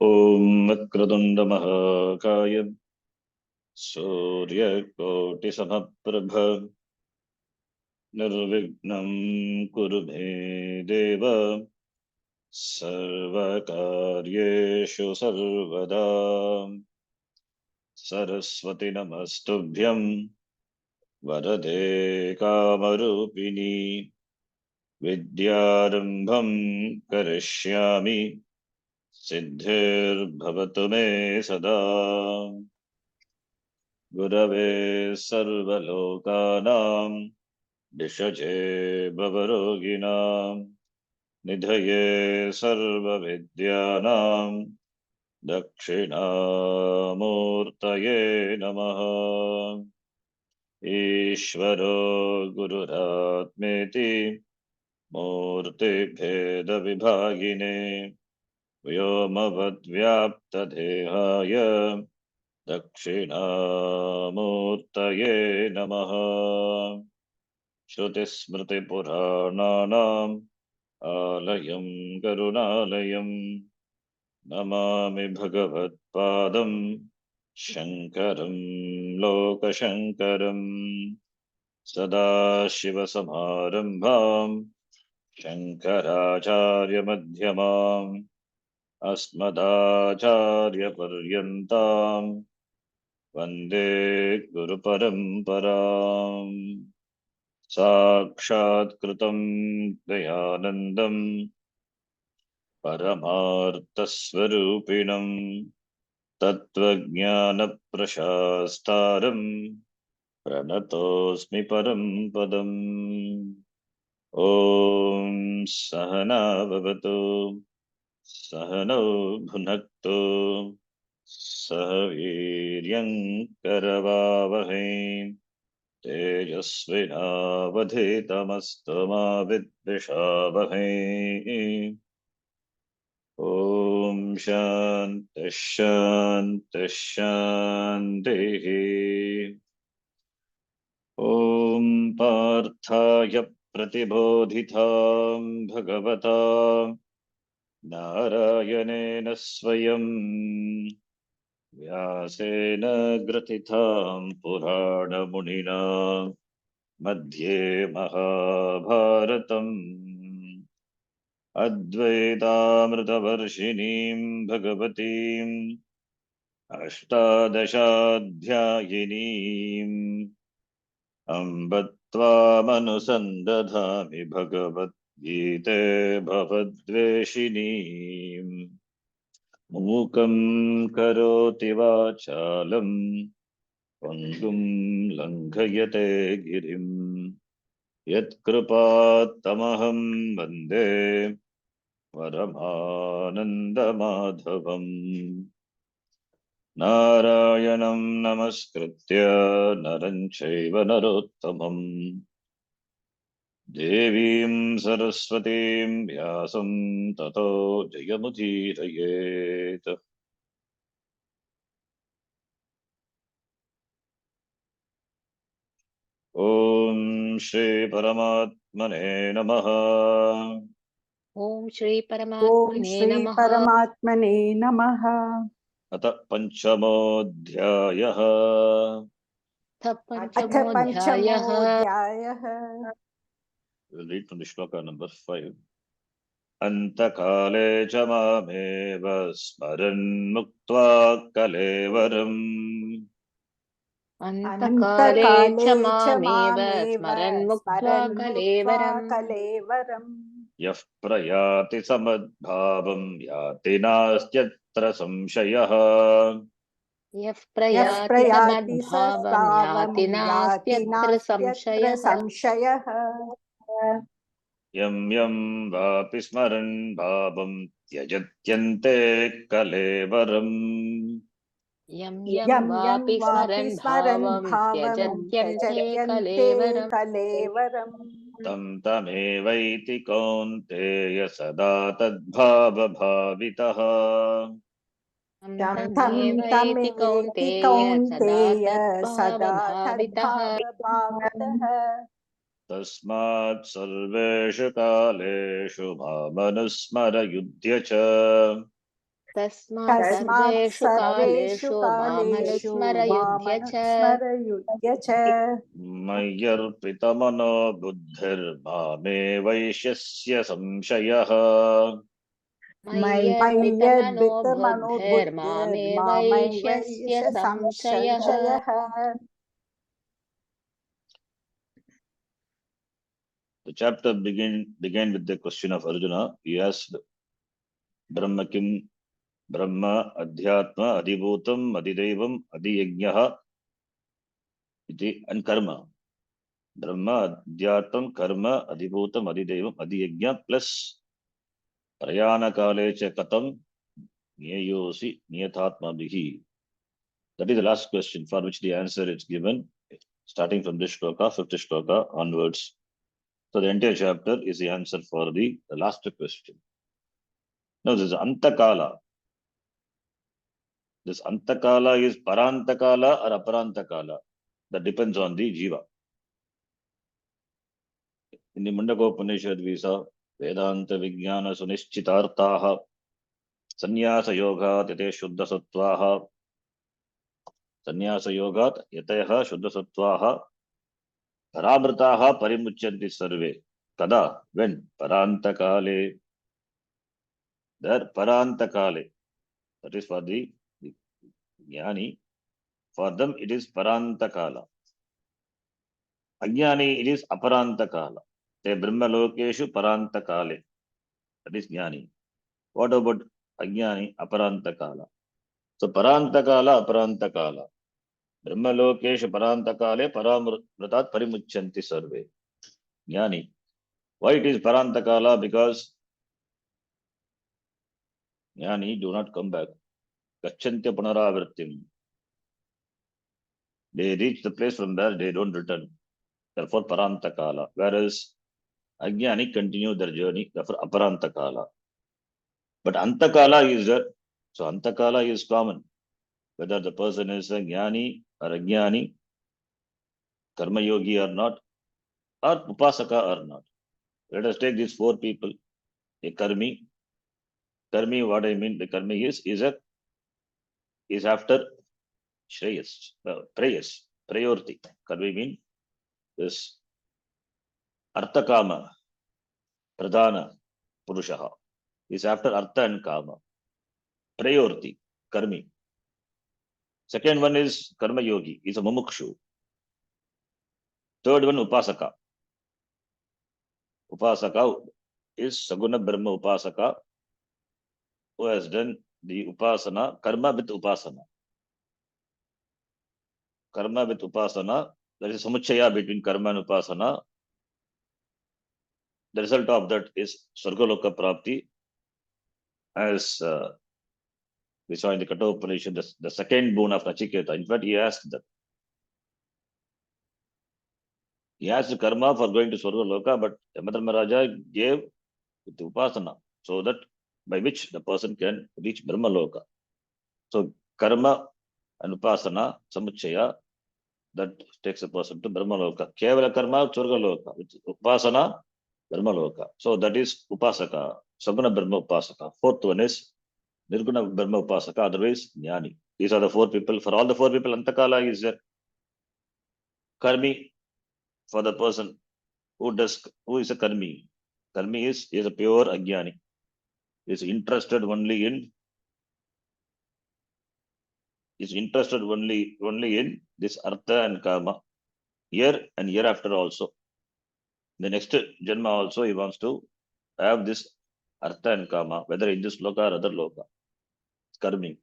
ॐ वक्रतुण्डमहाकाय सूर्यकोटिसमप्रभ निर्विघ्नं कुरु मे देव सर्वकार्येषु सर्वदा। सरस्वती नमस्तुभ्यं वरदे कामरूपिणी विद्यारम्भं करिष्यामि सिद्धिर्भवतु मे सदा। गुरवे सर्वलोकानां भिषजे भवरोगिणां निधये सर्वविद्यानां दक्षिणामूर्तये नमः। ईश्वरो गुरुरात्मेति मूर्तिभेदविभागिने व्योमवद्व्याप्तदेहाय दक्षिणामूर्तये नमः। श्रुतिस्मृतिपुराणानाम् आलयं करुणालयं नमामि भगवत्पादं शङ्करं लोकशङ्करम्। सदाशिवसमारम्भां शङ्कराचार्यमध्यमाम् अस्मदाचार्यपर्यन्तां वन्दे गुरुपरम्पराम्। साक्षात्कृतं दयानन्दं परमार्थस्वरूपिणं तत्त्वज्ञानप्रशास्तारं प्रणतोऽस्मि परं पदम्। ॐ सहना भवतु सहनौ भुनक्तु सह वीर्यं करवावहै तेजस्विनावधीतमस्तु मा विद्विषावहै। ॐ शान्तिः शान्तिः शान्तिः। ॐ पार्थाय प्रतिबोधितां भगवता नारायणेन स्वयं व्यासेन ग्रथितां पुराणमुनिना मध्ये महाभारतम् अद्वैतामृतवर्षिणीं भगवतीम् अष्टादशाध्यायिनीम् अम्ब त्वामनुसन्दधामि भगवद्गीते भवद्वेषिणीम्। मूकं करोति वाचालं पङ्गुं लङ्घयते गिरिं यत्कृपात्तमहं वन्दे परमानन्दमाधवम्। नारायणं नमस्कृत्य नरं चैव नरोत्तमं देवीं सरस्वतीं व्यासं ततो जयमुदीरयेत्। ॐ श्री परमात्मने नमः। ओम श्री परमात्मने नमः। अथ पंचमोऽध्यायः। अथ पंचमोऽध्यायः। Read from the shloka number 5. अंतकाले च मामेव स्मरन् मुक्त्वा कलेवरम् अंतकाले च मामेव स्मरन् मुक्त्वा कलेवरम् यः प्रयाति समद्भावं याति नास्त्यत्र संशयः। यः प्रयाति समद्भावं याति नास्त्यत्र संशयः। यं यं वापि स्मरन् भावं त्यजत्यन्ते कलेवरम्। यं वापि स्मरन् भावं त्यजत्यन्ते कलेवरम् तं तमेवैति कौन्तेय सदा तद्भावभावितः। तं तमेवैति कौन्तेय सदा तद्भावभावितः। तस्मात् सर्वेषु कालेषु मामनुस्मर युध्य च। तस्मात् सर्वेषु कालेषु मामनुस्मरयुध्य च मामनुस्मरयुध्य च मय्यर्पितमनो बुद्धिर्मामे वैश्यस्य संशयः मय्यर्पितमनो मय्यर्पितमनोबुद्धिर्मामैवैष बुद्धिर्मामेवैष्यस्य संशयः संशयः. The chapter began with the question of Arjuna. He asked, Brahma kim? Brahma adhyatma adhibhutam adhidevam adhiyajnah iti and karma. Brahma adhyatma karma adhibhutam adhidevam adhiyajnah plus prayana kale cha katam niyayosi niyathatma bihi. That is the last question for which the answer is given, starting from this shloka, 5th shloka onwards. So the entire chapter is the answer for the last question. Now this is Antakala. This Antakala is Parantakala or Aparantakala. That depends on the Jiva. In the Mundakopanishad we saw Vedanta Vijnana Sunishchitartaha Sannyasa Yoga Yate Shuddha Sattvaha Sannyasa Yoga Yate Shuddha Sattvaha Paramritaha Parimuchanti Sarve. Kada? When? Parantakale. There Parantakale. That is for the Jnani. For them it is Parantakala. Ajnani it is Aparantakala. Te Brahma Lokeshu Parantakale. That is Jnani. What about Ajnani? Aparantakala. So Parantakala, Aparantakala. Brahma Lokeshu Parantakale Paramritat Parimuchanti Sarve. Jnani. Why it is Parantakala? Because Jnani do not come back. Gacchantya Punaravirtim. They reach the place from where they don't return. Therefore Parantakala. Whereas Ajnani continue their journey. Therefore Aparantakala. But Antakala is there. So Antakala is common. Whether the person is a Jnani or Ajnani, Karma Yogi or not, or Upasaka or not. Let us take these four people. A Karmi. Karmi, what I mean, the Karmi is after Shreyas, prayers, priority. Karmi mean this Arthakama, Pradhana, Purushaha. Is after Artha and Kama. Priority, Karmi. Second one is Karma Yogi, is a Mumukshu. Third one, Upasaka. Upasaka is Saguna Brahma Upasaka, who has done the Upasana, Karma with Upasana. Karma with Upasana, there is Samuchaya between Karma and Upasana. The result of that is Sargaloka Prapti, as we saw in the Katha Upanishad, the second boon of Nachiketa. In fact, he asked that. He asked karma for going to Swargaloka, but Yamadharmaraja gave the Upasana, so that by which the person can reach Brahmaloka. So karma and Upasana, Samuchaya, that takes a person to Brahmaloka. Kevala karma, Swargaloka. With Upasana, Brahmaloka. So that is Upasaka, Saguna Brahma Upasaka. Fourth one is Nirguna Brahma Upasaka, otherwise Jnani. These are the four people. For all the four people, Antakala is there. Karmi, for the person who is a Karmi. Karmi is a pure Ajnani. Is interested only in this Artha and Kama. Here and hereafter also. The next Janma also he wants to have this Artha and Kama, whether in this Loka or other Loka. Karmi.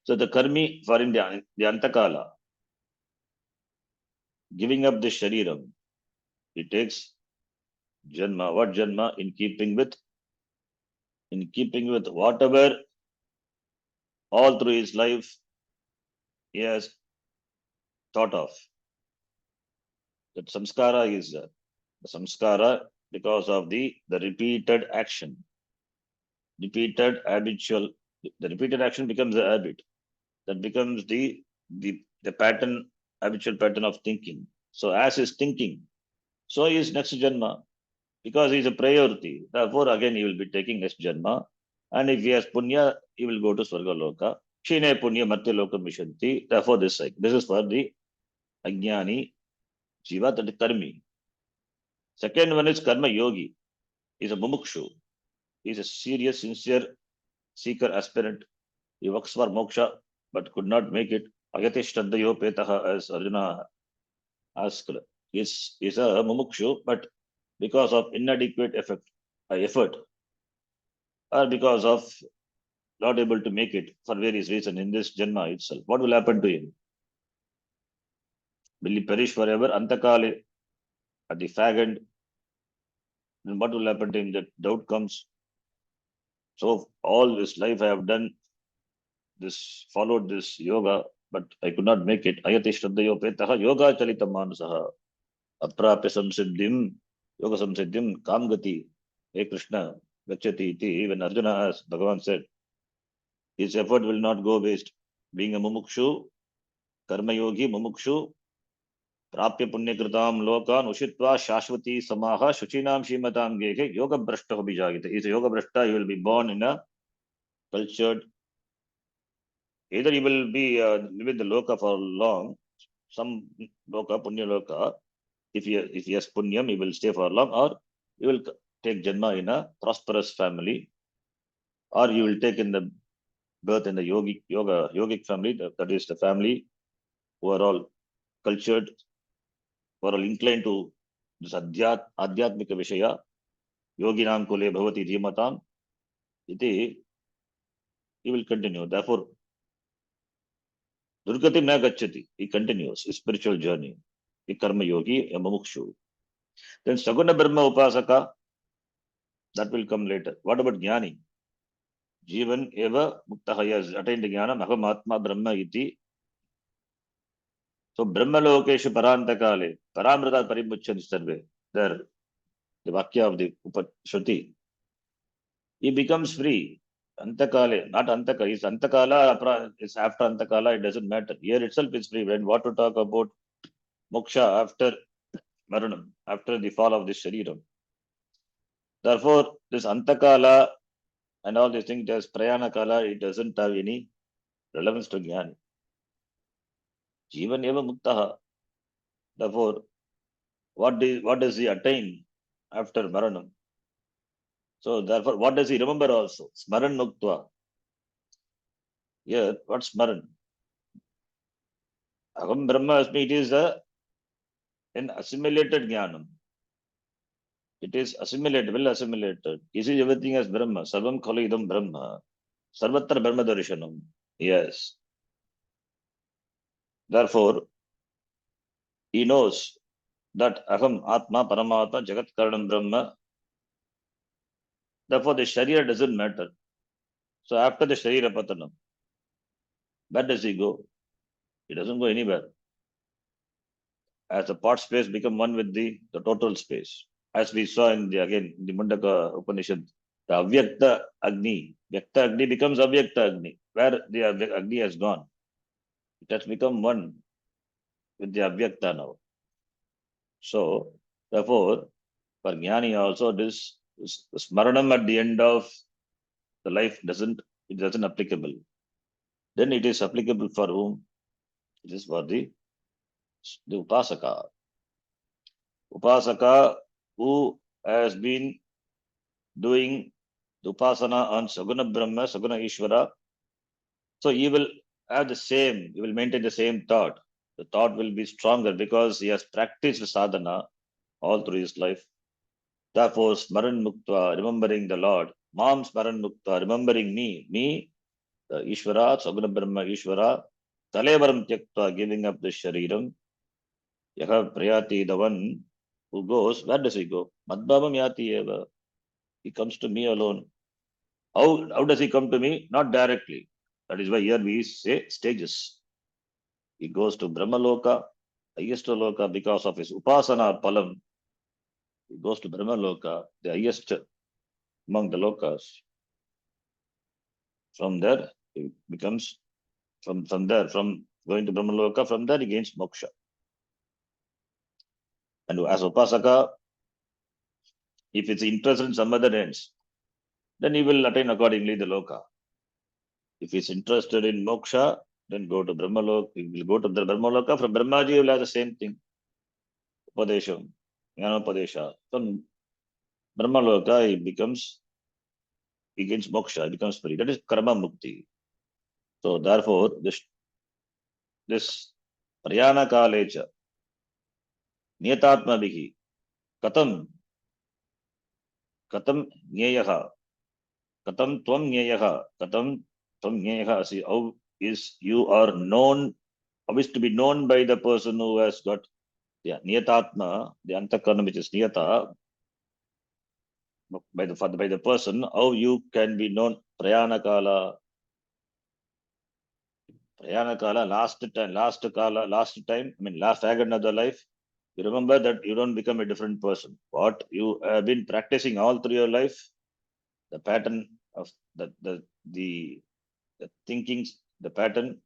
So the Karmi for in the Antakala, giving up the Shariram, he takes Janma. What Janma? In keeping with whatever all through his life he has thought of. That samskara is the samskara because of the repeated action. Repeated habitual, the repeated action becomes a habit. That becomes the pattern, habitual pattern of thinking. So as is thinking, so is next Janma. Because he is a priority. Therefore, again, he will be taking next Janma. And if he has punya, he will go to Swargaloka. Kshine punya Martya Loka Mishanti. Therefore, this cycle. This is for the Ajnani Jiva, that is Karmi. Second one is Karma Yogi. He's a Mumukshu. He's a serious, sincere seeker, aspirant. He works for moksha, but could not make it. Ayati Shraddhayo Petaha, as Arjuna asked. He's a Mumukshu, but because of inadequate effort, or because of not able to make it for various reasons in this Janma itself, what will happen to him? Will he perish forever? Antakale, at the fag end, then what will happen to him? That doubt comes. So all this life I have done this, followed this yoga, but I could not make it. Ayati Shraddhayo Petaha Yoga Chalita Manasaha Aprapya Samsiddhim Yoga Samsiddhim Kamgati. Hey Krishna, Gachati iti. When Arjuna asked, Bhagavan said, his effort will not go waste. Being a mumukshu, karma yogi, mumukshu, prapya punyakritam lokan, ushitva shashvati samaha, shuchinam shimatam geke, yoga brashta bhijagita. He is a yoga brashta, he will be born in a cultured, either he will be live in the loka for long, some loka, punya loka. If he has punyam, he will stay for long, or he will take janma in a prosperous family, or he will take in the birth in the yogic family, that is the family who are all cultured, who are all inclined to this adhyatmika vishaya, yoginam kule bhavati dhimatam, iti, he will continue. Therefore, durgati na gacchati, he continues his spiritual journey. A karma yogi, a mumukshu. Then saguna brahma upasaka, that will come later. What about jnani? Jivan eva muktaha, has attained jnana, aham atma brahma iti. So brahma lokeshu parantakale, paramrita parimuchan sarve. There, the vakya of the Upashruti, he becomes free. Antakale, not Antaka, is Antakala, it's after Antakala, it doesn't matter. Here itself is free. When what to talk about moksha after Maranam, after the fall of this Shariram. Therefore, this Antakala and all these things, there's Prayana Kala, it doesn't have any relevance to Jnani. Jivan eva muktaha. Therefore, what does he attain after Maranam? So therefore, what does he remember also? Smaran Muktva. Here, what's Smaran? Aham Brahma Asmi, it is an assimilated Jnanam. It is assimilated, well assimilated. He sees everything as Brahma. Sarvam Khalu Idam Brahma. Sarvatra Brahma Darshanam. Yes. Therefore, he knows that Aham Atma Paramatma Jagat Karanam Brahma. Therefore, the Sharira doesn't matter. So after the Sharira Patanam, where does he go? He doesn't go anywhere. As the part space become one with the total space. As we saw in the Mundaka Upanishad, the Avyakta Agni, Vyakta Agni becomes Avyakta Agni, where the Agni has gone. It has become one with the Avyakta now. So, therefore, for Jnani also, this Smaranam at the end of the life doesn't applicable. Then it is applicable for whom? It is for the Upasaka. Upasaka who has been doing the Upasana on Saguna Brahma, Saguna Ishvara. So he will have he will maintain the same thought. The thought will be stronger because he has practiced sadhana all through his life. Therefore, Smaran Muktva, remembering the Lord. Mam Smaran Muktva, remembering me, the Ishvara, Saguna Brahma Ishvara, Talevaram Tyaktva, giving up the Shariram. Yaha Prayati, the one who goes, where does he go? Madbhavam Yati Eva. He comes to me alone. How does he come to me? Not directly. That is why here we say stages. He goes to Brahmaloka, highest loka, because of his Upasana Palam. He goes to Brahmaloka, the highest among the lokas. From there, he becomes, from going to Brahmaloka, from there he gains moksha. And as Upasaka, if it's interested in some other ends, then he will attain accordingly the loka. If he is interested in moksha, then go to Brahmaloka. He will go to the Brahmaloka. From Brahmaji, he will have the same thing. Upadesham, Jnanopadesha. From Brahmaloka, he gains moksha, he becomes free. That is karma mukti. So therefore, this prayana kalecha, niyatatma vihi, katam nyeyaha, katam tvam nyeyaha, katam tvam nyeyaha, see how is you are known, how is to be known by the person who has got niyatatma, the antakarna which is niyata, by the person, how you can be known. Prayana kala, last time, I mean last second of the life, you remember that you don't become a different person. What you have been practicing all through your life, the pattern of the thinking, the pattern,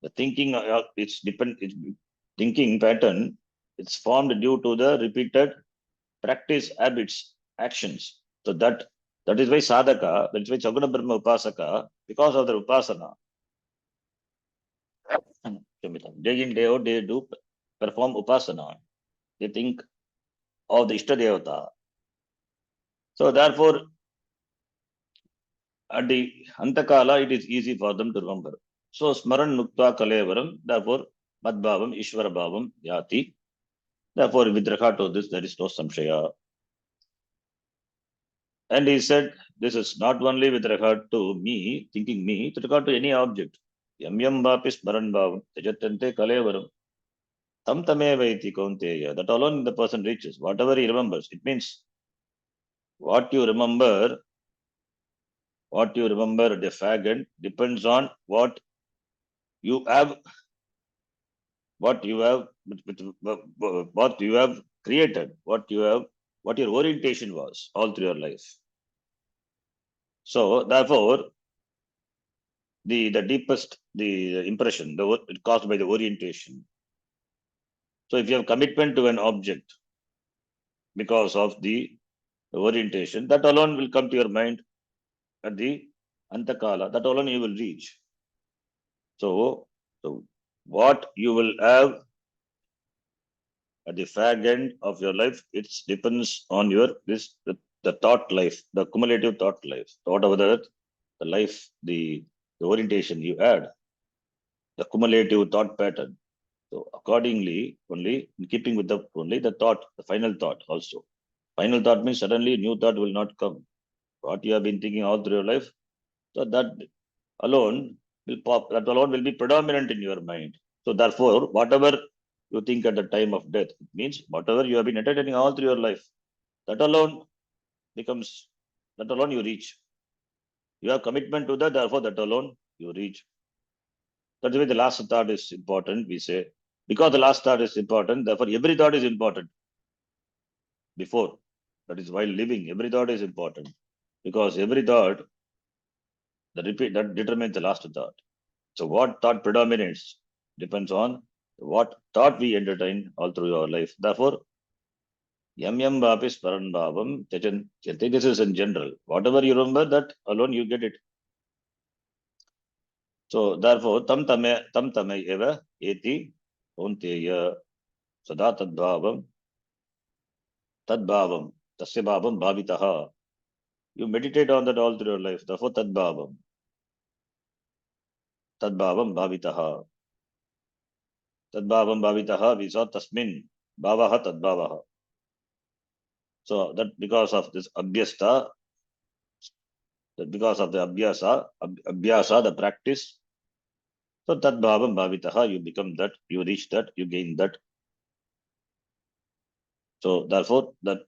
the thinking, it's thinking pattern, it's formed due to the repeated practice, habits, actions. So that is why sadhaka, that is why Chaguna Brahma Upasaka, because of the upasana, day in, day out, they do perform upasana. They think of the Ishta Devata. So therefore, at the Antakala, it is easy for them to remember. So Smaran Nukta Kalevaram, therefore, Madbhavam, Ishvara Bhavam, Yati. Therefore, with regard to this, there is no samshaya. And he said, this is not only with regard to me, thinking me, with regard to any object. Yam yam vapis Smaran Bhavam, Tejatante Kalevaram. Tam tameva iti kaunteya. That alone the person reaches. Whatever he remembers. It means what you remember, the faggot, depends on what you have, what you have created, what your orientation was all through your life. So therefore, the deepest impression, it caused by the orientation. So if you have commitment to an object because of the orientation, that alone will come to your mind at the antakala. That alone you will reach. So what you will have at the fag end of your life, it depends on your the thought life, the cumulative thought life, whatever the life, the orientation you had, the cumulative thought pattern. So accordingly, only in keeping with the thought, the final thought also. Final thought means suddenly new thought will not come. What you have been thinking all through your life, so that alone will pop. That alone will be predominant in your mind. So therefore, whatever you think at the time of death, it means whatever you have been entertaining all through your life, that alone you reach. You have commitment to that, therefore that alone you reach. That's why the last thought is important, we say. Because the last thought is important, therefore every thought is important. Before, that is while living, every thought is important. Because every thought, that determines the last thought. So what thought predominates depends on what thought we entertain all through our life. Therefore, yam yam vapis paran bhavam tejan. This is in general. Whatever you remember, that alone you get it. So therefore, tam tame eva eti onteya sada tadbhavam tasya bhavam bhavitaha. You meditate on that all through your life. Therefore, tadbhavam bhavitaha. Tadbhavam bhavitaha, we saw tasmin bhavaha tadbhavaha. So that because of this abhyasta, that because of the abhyasa, the practice, so tadbhavam bhavitaha, you become that, you reach that, you gain that. So therefore, the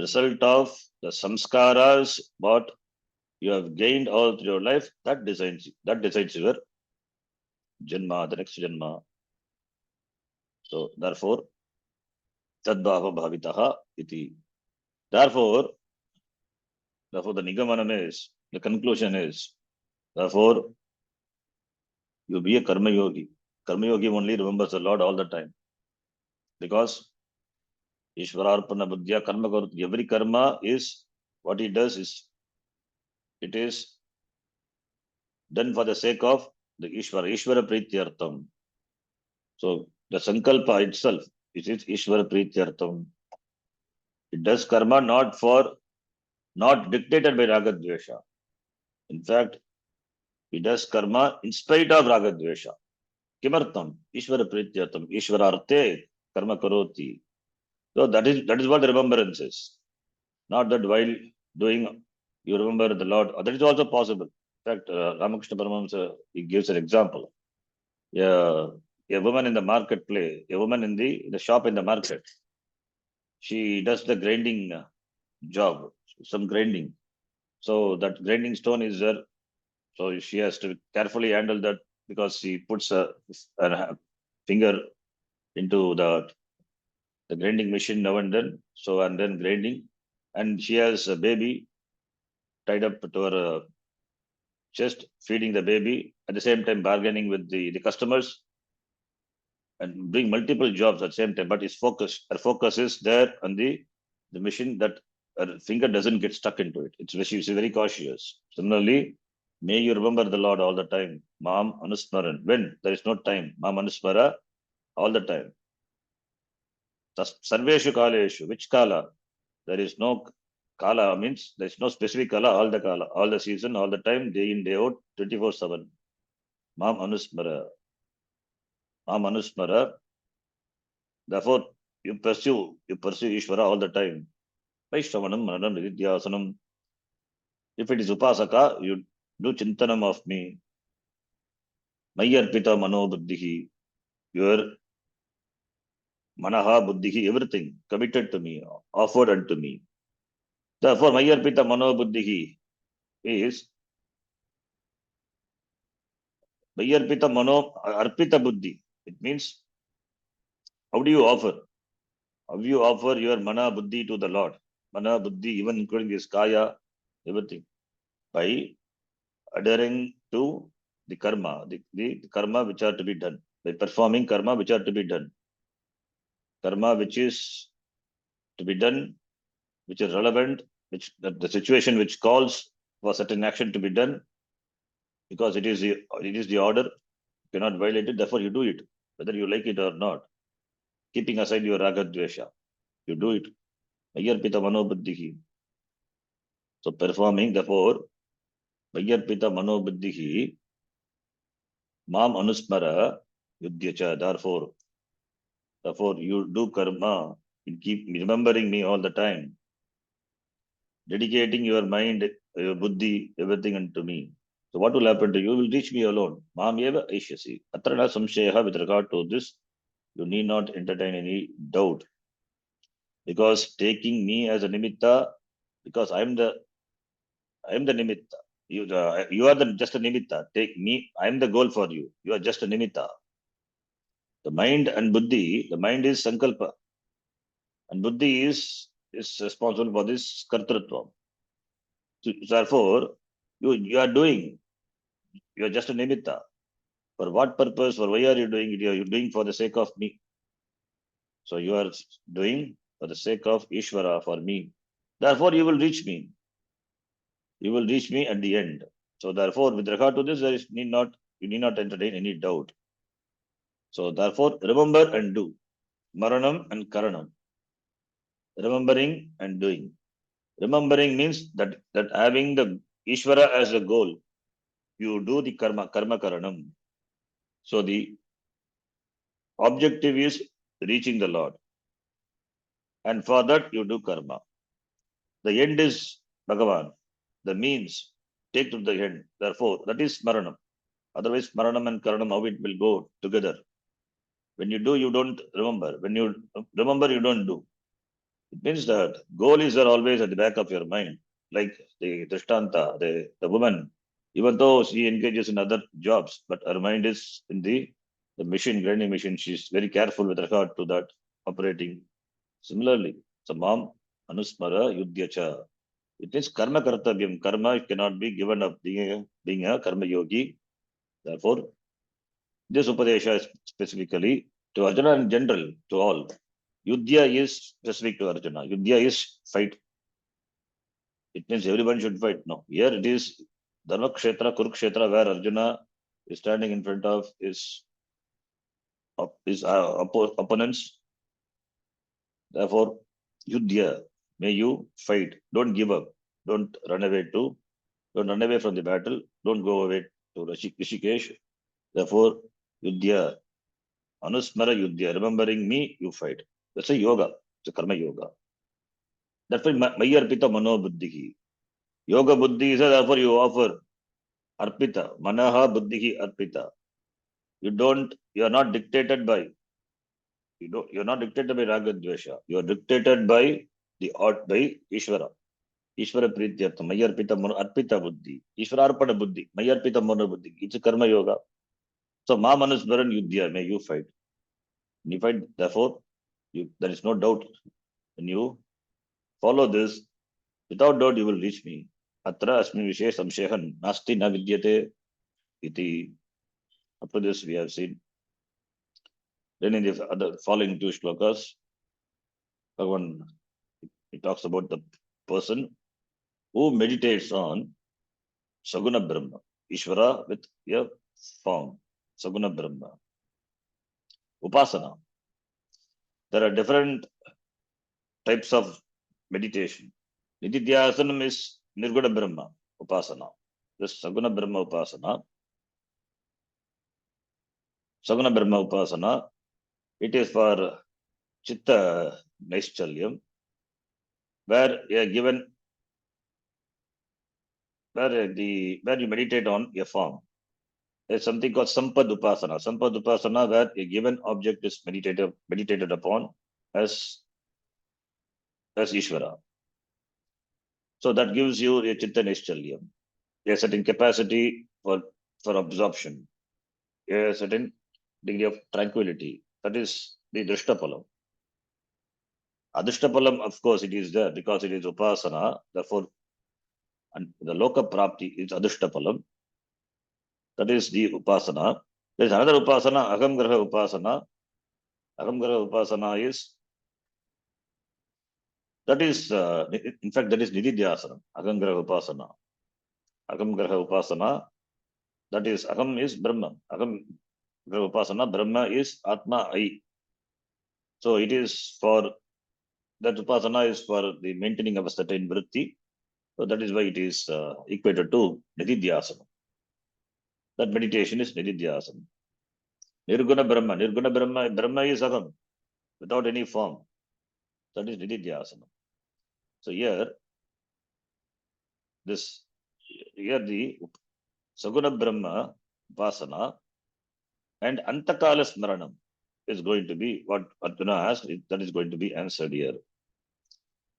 result of the samskaras, what you have gained all through your life, that decides your janma, the next janma. So therefore, tadbhava bhavitaha iti. Therefore, the nigamanam is, the conclusion is, therefore, you be a karma yogi. Karma yogi only remembers the Lord all the time. Because Ishwararpana buddhya karma karoti. Every karma is, what he does is, it is done for the sake of the Ishvara Prityartham. So the Sankalpa itself, it is Ishvara Prityartham. It does karma not dictated by Ragadvesha. In fact, it does karma in spite of Ragadvesha. Kimartham, Ishvara Prityartham, Ishvara Arte, karma karoti. So that is what the remembrance is. Not that while doing, you remember the Lord. That is also possible. In fact, Ramakrishna Paramahamsa, he gives an example. A woman in the marketplace, a woman in the shop in the market, she does the grinding job, some grinding. So that grinding stone is there. So she has to carefully handle that because she puts a finger into the grinding machine now and then. So and then grinding, and she has a baby tied up to her chest, feeding the baby at the same time bargaining with the customers and doing multiple jobs at the same time. But her focus is there on the machine, that her finger doesn't get stuck into it. She's very cautious. Similarly, may you remember the Lord all the time. Mam Anusmaran. When there is no time, Mam Anusmara all the time. Sarveshu Kaleshu. Which Kala? There is no Kala, means there is no specific Kala, all the Kala, all the season, all the time, day in, day out, 24/7. Mam Anusmara. Mam Anusmara. Therefore, you pursue Ishvara all the time. Vaishravanam, Mananam, Nididhyasanam. If it is Upasaka, you do Chintanam of me. Mayarpita Mano Buddhihi. Your Manaha Buddhihi, everything committed to me, offered unto me. Therefore, Mayarpita Mano Buddhihi is Mayarpita Mano Arpita Buddhi. It means, how do you offer? How do you offer your Mana Buddhi to the Lord? Mana Buddhi, even including this Kaya, everything. By adhering to the karma, the karma which are to be done, by performing karma which are to be done, karma which is to be done, which is relevant, which the situation which calls for certain action to be done, because it is the order, you cannot violate it, therefore you do it, whether you like it or not, keeping aside your ragadvesha, you do it. Mayarpita manobuddhihi. So performing, therefore, Mayarpita manobuddhihi, mam anusmara yudhyacha, therefore you do karma, you keep remembering me all the time, dedicating your mind, your buddhi, everything unto me. So what will happen to you? You will reach me alone. Mam eva aishyasi. Atrana samshayaha. With regard to this, you need not entertain any doubt. Because taking me as a nimitta, because I am the nimitta. You are just a nimitta. Take me, I am the goal for you. You are just a nimitta. The mind and buddhi, the mind is sankalpa, and buddhi is responsible for this kartritva. So, therefore, you are doing, you are just a nimitta. For what purpose? For why are you doing it? You are doing for the sake of me. So you are doing for the sake of Ishvara, for me. Therefore, you will reach me. You will reach me at the end. So therefore, with regard to this, you need not entertain any doubt. So therefore, remember and do. Maranam and Karanam. Remembering and doing. Remembering means that having the Ishvara as a goal, you do the karma karanam. So the objective is reaching the Lord. And for that, you do karma. The end is Bhagavan. The means take to the end. Therefore, that is Maranam. Otherwise, Maranam and Karanam, how it will go together. When you do, you don't remember. When you remember, you don't do. It means that goals are always at the back of your mind. Like the Drishtanta, the woman, even though she engages in other jobs, but her mind is in the machine, grinding machine. She's very careful with regard to that operating. Similarly, so Mam Anusmara Yudhyacha. It is karma kartavyam. Karma cannot be given up. Being a karma yogi. Therefore, this Upadesha is specifically to Arjuna in general, to all. Yudhya is specific to Arjuna. Yudhya is fight. It means everyone should fight. No, here it is Dharmakshetra, Kurukshetra, where Arjuna is standing in front of his opponents. Therefore, Yudhya, may you fight. Don't give up. Don't run away from the battle. Don't go away to Rishikesh. Therefore, Yudhya, Anusmara Yudhya, remembering me, you fight. That's a yoga. It's a karma yoga. That's why Mayarpita Mano Buddhihi. Yoga Buddhi is therefore you offer Arpita. Manaha Buddhihi Arpita. You are not dictated by, you're not dictated by Raga Dvesha. You are dictated by by Ishvara. Ishvara Prityartha. Mayarpita Mano Arpita Buddhi. Ishvara Arpada Buddhi. Mayarpita Mano Buddhi. It's a karma yoga. So Ma Manusmaran Yudhya, may you fight. When you fight, therefore, there is no doubt. When you follow this, without doubt you will reach me. Atra asmin vishe samshehan nasti na vidyate iti. Up to this we have seen. Then in the other following two shlokas, Bhagavan, he talks about the person who meditates on Saguna Brahma, Ishvara with a form, Saguna Brahma. Upasana. There are different types of meditation. Nididhyasanam is Nirguna Brahma Upasana. This Saguna Brahma Upasana, Saguna Brahma Upasana, it is for Chitta Naischalyam, where you meditate on a form. There's something called Sampad Upasana. Sampad Upasana, where a given object is meditated upon as Ishvara. So that gives you a Chitta Naischalyam, a certain capacity for absorption, a certain degree of tranquility. That is the Drishtapalam. Adhishtapalam, of course, it is there because it is Upasana. Therefore, and the Loka Prapti is Adhishtapalam. That is the Upasana. There is another Upasana, Agam Graha Upasana. Agam Graha Upasana is, in fact, that is Nididhyasana. Agam Graha Upasana. Agam Graha Upasana, that is, Agam is Brahma. Agam Graha Upasana, Brahma is Atma I. So it is for, that Upasana is for the maintaining of a certain vritti. So that is why it is equated to Nididhyasana. That meditation is Nididhyasana. Nirguna Brahma. Nirguna Brahma, Brahma is Agam, without any form. That is Nididhyasana. So here the Saguna Brahma Upasana and Antakala Smaranam is going to be what Arjuna asked, that is going to be answered here.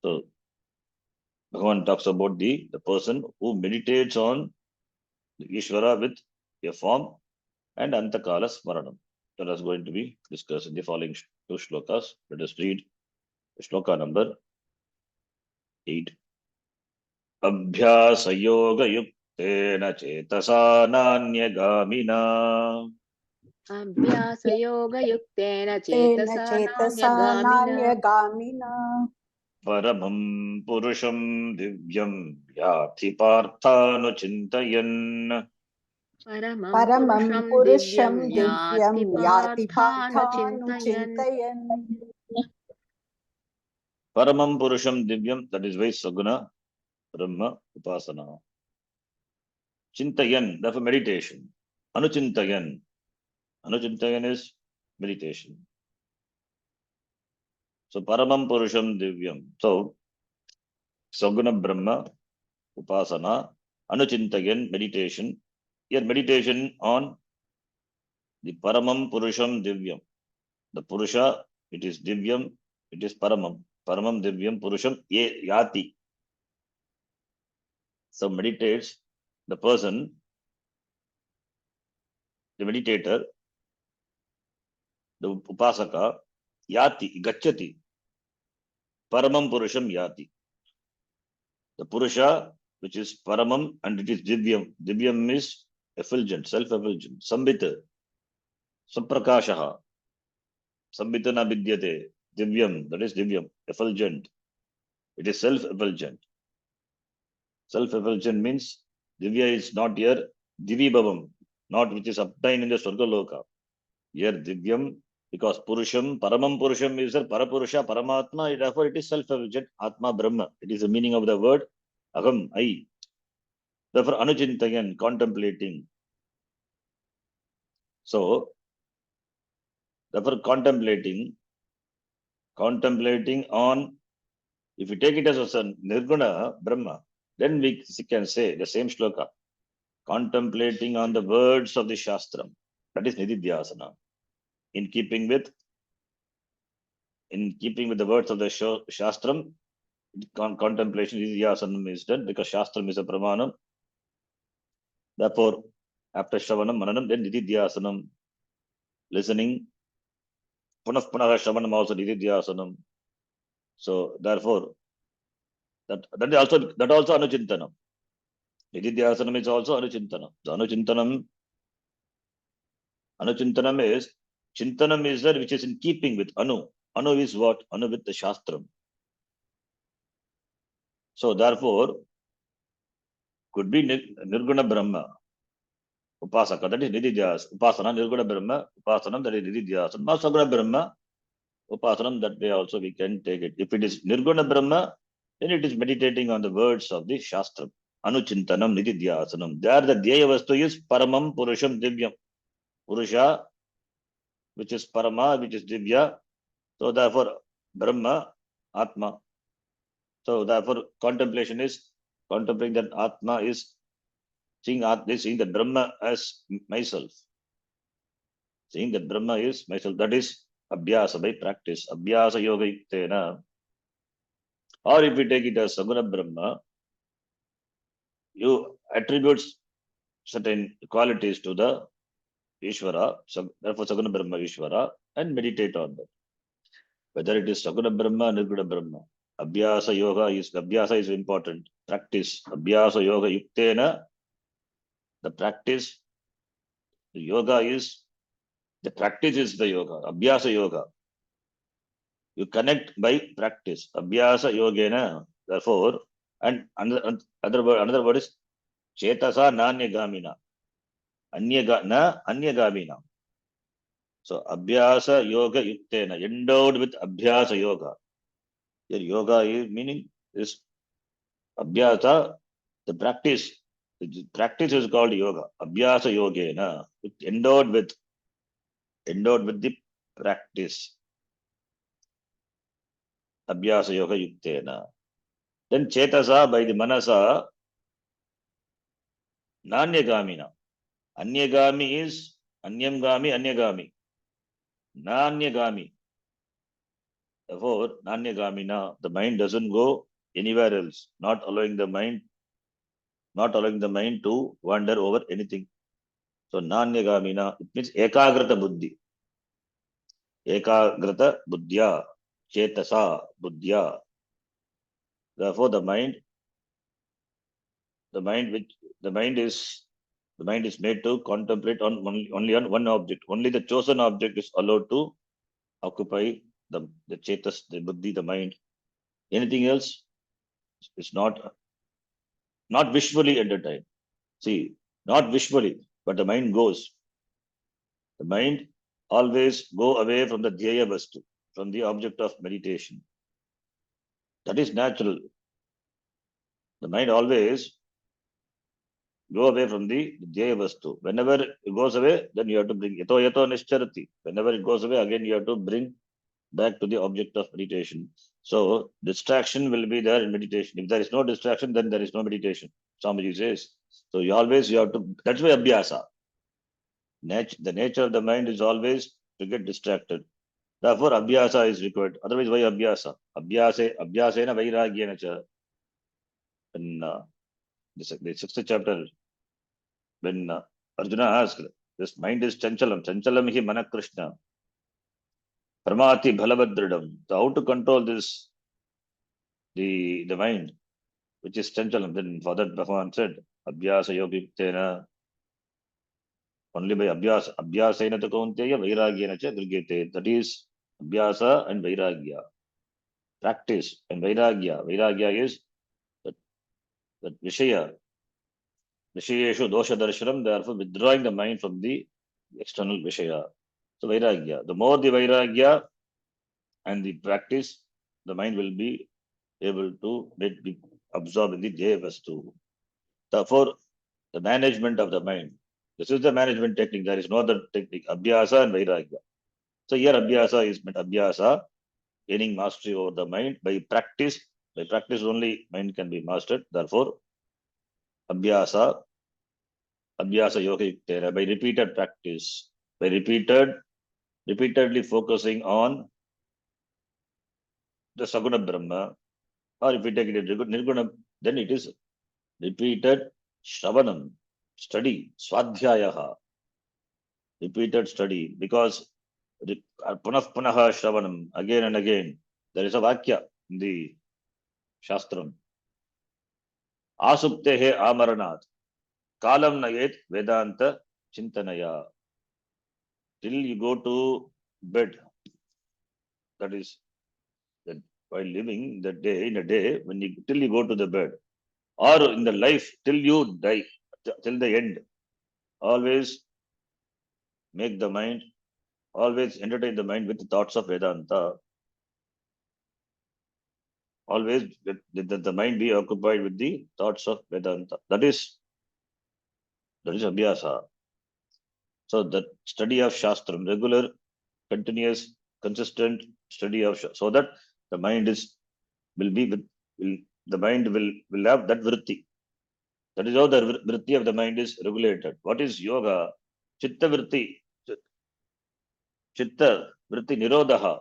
So Bhagavan talks about the person who meditates on the Ishvara with a form and Antakala Smaranam. That is going to be discussed in the following two shlokas. Let us read shloka number 8. Abhyasayogayuktena chetasa nanyagamiना. अभ्यासयोगयुक्तेन तेन चेतसा चेतसा नान्यगामिना नान्यगामिना Paramam Purusham Divyam Yati Parthanuchintayan. परमं परमं पुरुषं पुरुषं दिव्यं दिव्यं याति याति पार्थानुचिन्तयन् पार्थानुचिन्तयन् Paramam Purusham Divyam, that is why Saguna Brahma Upasana. Chintayan, therefore meditation. Anuchintayan. Anuchintayan is meditation. So Paramam Purusham Divyam. So Saguna Brahma Upasana, Anuchintayan, meditation. Here meditation on the Paramam Purusham Divyam. The Purusha, it is Divyam, it is Paramam. Paramam Divyam Purusham Yati. So meditates the person, the meditator, the Upasaka, Yati, Gachati. Paramam Purusham Yati. The Purusha, which is Paramam, and it is Divyam. Divyam is effulgent, self-effulgent. Sambhita, Saprakashaha, Sambhita na vidyate. Divyam, that is Divyam, effulgent. It is self-effulgent. Self-effulgent means Divya is not here, Divi Bhavam, not which is obtained in the Swargaloka. Here Divyam, because Purusham, Paramam Purusham is there, Parapurusha, Paramatma, therefore it is self-effulgent, Atma Brahma. It is the meaning of the word Aham, I. Therefore, Anuchintayan, contemplating. So, therefore, contemplating on, if you take it as a Nirguna Brahma, then we can say the same shloka, contemplating on the words of the Shastram. That is Nididhyasana. In keeping with the words of the Shastram, contemplation Nididhyasana is done because Shastram is a Pramanam. Therefore, after Shravanam, Mananam, then Nididhyasanam, listening. Punah Shravanam also Nididhyasanam. So therefore, that also Anuchintanam. Nididhyasanam is also Anuchintanam. So Anuchintanam is, Chintanam is that which is in keeping with Anu. Anu is what? Anu with the Shastram. So therefore, could be Nirguna Brahma. Upasaka, that is Nididhyas. Upasana, Nirguna Brahma. Upasanam, that is Nididhyasana. Masaguna Brahma. Upasanam, that way also we can take it. If it is Nirguna Brahma, then it is meditating on the words of the Shastram. Anuchintanam, Nididhyasanam. There the Dhyaya Vastu is Paramam, Purusham, Divyam. Purusha, which is Parama, which is Divya. So therefore, Brahma, Atma. So therefore, contemplation is contemplating that Atma is seeing that Brahma as myself. Seeing that Brahma is myself. That is Abhyasa, by practice. Abhyasa Yoga Yuktena. Or if we take it as Saguna Brahma, you attribute certain qualities to the Ishvara, therefore Saguna Brahma Ishvara, and meditate on that. Whether it is Saguna Brahma, Nirguna Brahma. Abhyasa is important. Practice. Abhyasa Yoga Yuktena. The practice, the practice is the yoga. Abhyasa Yoga. You connect by practice. Abhyasa Yogena. Therefore, and another word is Chetasa Nanyagamina. Anyagamina. So Abhyasa Yoga Yuktena. Endowed with Abhyasa Yoga. Your yoga is meaning is Abhyasa, the practice. The practice is called yoga. Abhyasa Yogena. Endowed with the practice. Abhyasa Yoga Yuktena. Then Chetasa, by the Manasa, Nanyagamina. Anyagami is Anyagami. Nanyagami. Therefore, Nanyagamina, the mind doesn't go anywhere else, not allowing the mind to wander over anything. So Nanyagamina, it means Ekagrata Buddhi. Ekagrata Buddhya. Chetasa Buddhya. Therefore, the mind is made to contemplate on only on one object. Only the chosen object is allowed to occupy the chetas, the buddhi, the mind. Anything else is not wishfully entertained. See, not wishfully, but the mind goes. The mind always go away from the dhyaya vastu, from the object of meditation. That is natural. The mind always go away from the dhyaya vastu. Whenever it goes away, then you have to bring yato nischarati. Whenever it goes away, again you have to bring back to the object of meditation. So distraction will be there in meditation. If there is no distraction, then there is no meditation. Swamiji says. So you have to, that's why abhyasa. The nature of the mind is always to get distracted. Therefore, abhyasa is required. Otherwise, why abhyasa? Abhyasena vairagyena cha. In the 6th chapter, when Arjuna asked, this mind is chanchalam. Chanchalam hi mana Krishna. Pramati bhalavadridam. So how to control this, the mind, which is chanchalam? Then for that, Bhagavan said, abhyasa yogiktena. Only by abhyasena to kaunteya vairagyena cha durgete. That is Abhyasa and Vairagya. Practice and Vairagya. Vairagya is that Vishaya. Vishayeshu dosha darshanam, therefore withdrawing the mind from the external Vishaya. So Vairagya. The more the Vairagya and the practice, the mind will be able to be absorbed in the Devastu. Therefore, the management of the mind. This is the management technique. There is no other technique. Abhyasa and Vairagya. So here Abhyasa is meant Abhyasa, gaining mastery over the mind by practice. By practice only mind can be mastered. Therefore, Abhyasa, Abhyasa Yoga Yuktera, by repeated practice, by repeatedly focusing on the Saguna Brahma, or if we take it as Nirguna, then it is repeated Shravanam, study, Swadhyayaha, repeated study, because Punah Punaha Shravanam, again and again, there is a Vakya in the Shastram. Asuptehe Amaranat, Kalam Nayet Vedanta Chintanaya. Till you go to bed, that is, that while living the day, in a day, when you till you go to the bed, or in the life till you die, till the end, always make the mind, always entertain the mind with the thoughts of Vedanta. Always let the mind be occupied with the thoughts of Vedanta. That is Abhyasa. So the study of Shastram, regular, continuous, consistent study of so that the mind will be with the mind will have that vritti. That is how the vritti of the mind is regulated. What is yoga? Chitta vritti. Chitta vritti nirodha.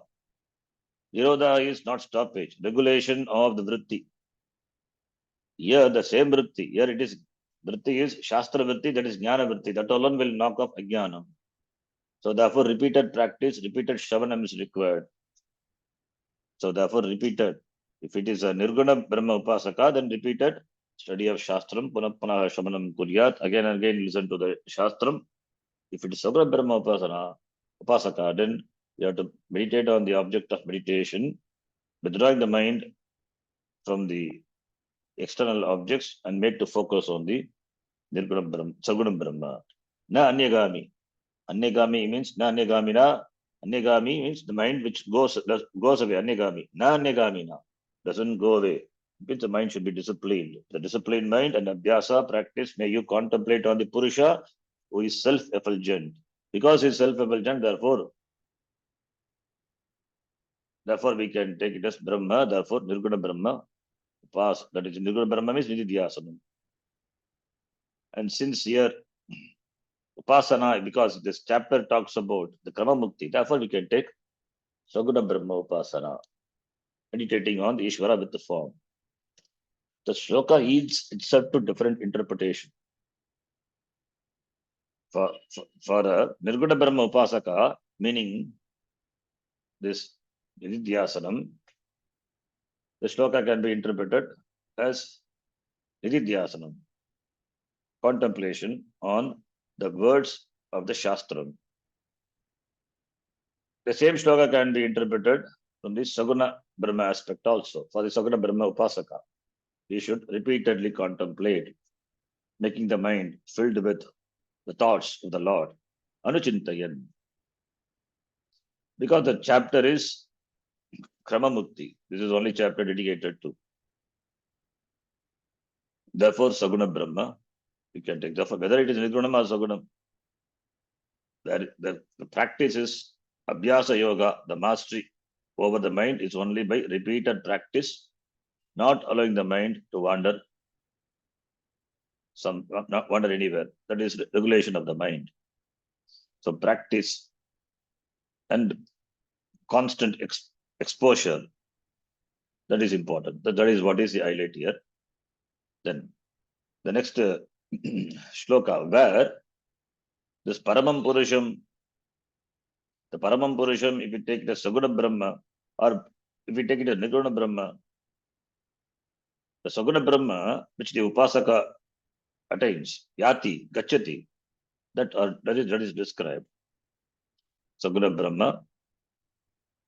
Nirodha is not stoppage. Regulation of the vritti. Here the same vritti. Here it is vritti is shastra vritti, that is jnana vritti. That alone will knock off ajnanam. So therefore repeated practice, repeated shravanam is required. So therefore repeated. If it is a nirguna brahma upasaka, then repeated study of shastram, punah punah shravanam kuryat. Again and again listen to the shastram. If it is saguna brahma upasaka, then you have to meditate on the object of meditation, withdrawing the mind from the external objects and made to focus on the nirguna brahma, saguna brahma. Na anyagami. Anyagami means na anyagamina. Anyagami means the mind which goes away. Anyagami. Na anyagamina. Doesn't go away. Means the mind should be disciplined. The disciplined mind and abhyasa practice, may you contemplate on the Purusha who is self-effulgent. Because he is self-effulgent, therefore we can take it as Brahma, therefore Nirguna Brahma. That is Nirguna Brahma means Nididhyasanam. And since here Upasana, because this chapter talks about the Krama Mukti, therefore we can take Saguna Brahma Upasana, meditating on the Ishvara with the form. The shloka yields itself to different interpretation. For Nirguna Brahma Upasaka, meaning this Nididhyasanam, the shloka can be interpreted as Nididhyasanam, contemplation on the words of the Shastram. The same shloka can be interpreted from the Saguna Brahma aspect also. For the Saguna Brahma Upasaka, we should repeatedly contemplate, making the mind filled with the thoughts of the Lord. Anuchintayan. Because the chapter is Krama Mukti. This is only chapter dedicated to. Therefore, Saguna Brahma, you can take. Therefore, whether it is Nirgunam or Sagunam, the practice is Abhyasa Yoga, the mastery over the mind is only by repeated practice, not allowing the mind to wander not wander anywhere. That is regulation of the mind. So practice and constant exposure, that is important. That is what is the highlight here. Then the next shloka, where this Paramam Purusham, the Paramam Purusham, if you take the Saguna Brahma, or if you take it as Nirguna Brahma, the Saguna Brahma, which the Upasaka attains, Yati, Gachati, that is described. Saguna Brahma,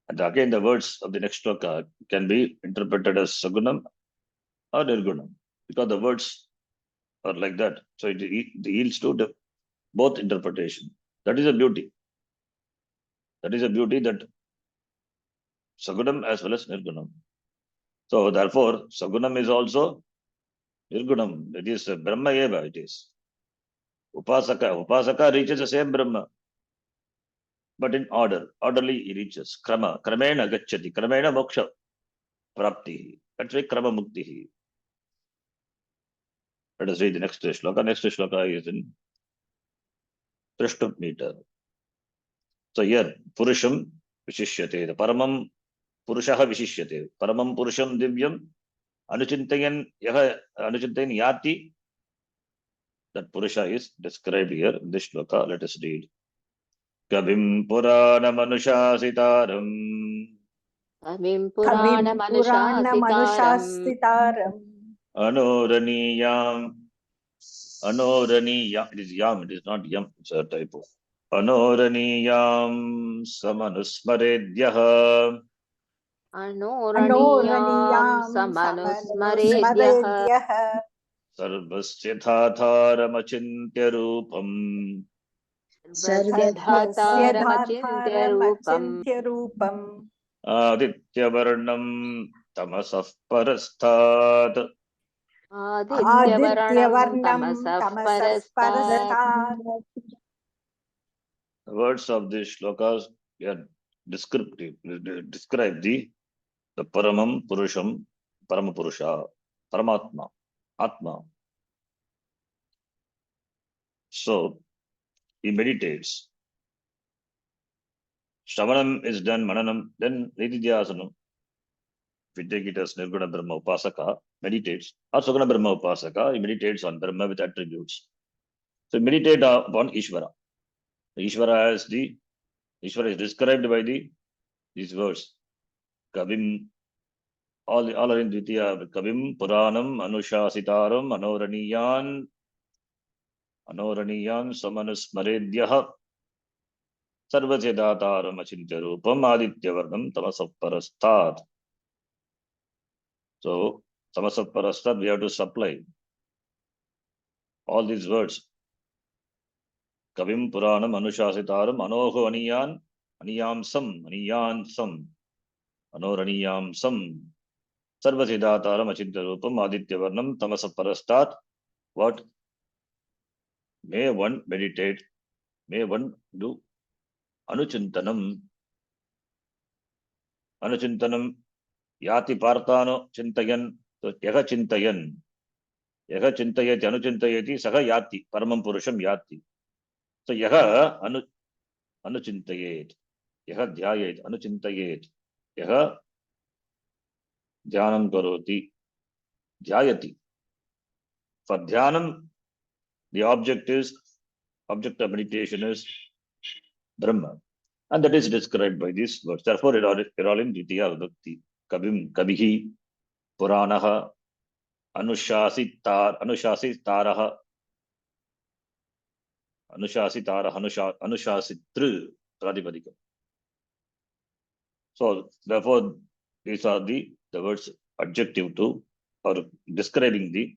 And again, the words of the next shloka can be interpreted as Sagunam or Nirgunam, because the words are like that. So it yields to both interpretation. That is a beauty. That is a beauty that Sagunam as well as Nirgunam. So therefore, Sagunam is also Nirgunam. It is Brahma Eva. It is. Upasaka reaches the same Brahma, but in order. Orderly he reaches. Kramena gacchati. Kramena moksha prapti. That's why Krama mukti. Let us read the next shloka. Next shloka is in Trishtup meter. So here, Purusham Vishishyate. The Paramam Purushaha Vishishyate. Paramam Purusham Divyam Anuchintayan Yaha Anuchintayan Yati. That Purusha is described here in this shloka. Let us read. Kavim Purana Manushasitaram Kavim Kavim Puranamanushasitaram Puranamanushasitaram Anoraniyam Anoraniya. It is Yam, it is not Yam, it's a typo. Anoraniyam Samanusmaredyaha Anoraniyam Anoraniyam Samanusmaredyaha Samanusmaredyaha Sarvasya Thatharamachintya Rupam Sarvasya Sarvasya Dhatharamachintya Rupam Dhatharamachintya Rupam Adityavarnam Tamasah Parasthat. Adityavarnam Adityavarnam Tamasah Tamasas Parastat. Parastat. The words of these shlokas are descriptive, describe the Paramam Purusham, Paramapurusha, Paramatma, Atma. So he meditates. Shravanam is done, Mananam, then Nididhyasanam. If we take it as Nirguna Brahma Upasaka, meditates. Or Suguna Brahma Upasaka, he meditates on Brahma with attributes. So meditate upon Ishvara. Ishvara is described by these words. Kavim, all are in Dvitiya. Kavim, Puranam, Anushasitaram, Anoraniyan, Samanusmaredyaha, Sarvajadataram, Achintya Rupam, Adityavarnam, Tamasah Parasthat. So, Tamasah Parasthat, we have to supply all these words. Kavim, Puranam, Anushasitaram, Anoho Aniyam Sam, Anoraniyam Sam, Sarvasiddhataram Achintya Rupam Adityavarnam Tamasah Parastat. What? May one meditate, may one do Anuchintanam. Anuchintanam Yati Partano Chintayan. So Yaha Chintayati Anuchintayati Saha Yati Paramam Purusham Yati. So Yaha Anuchintayet. Yaha Dhyayet Anuchintayet. Yaha Dhyanam Karoti. Dhyayati. For Dhyanam, the object of meditation is Brahma. And that is described by these words. Therefore, it all in Dvitiya Vibhakti. Kavihi, Puranaha, Anushasitaraha, Anushasitru, Pradipadikam. So, therefore, these are the words adjective to or describing the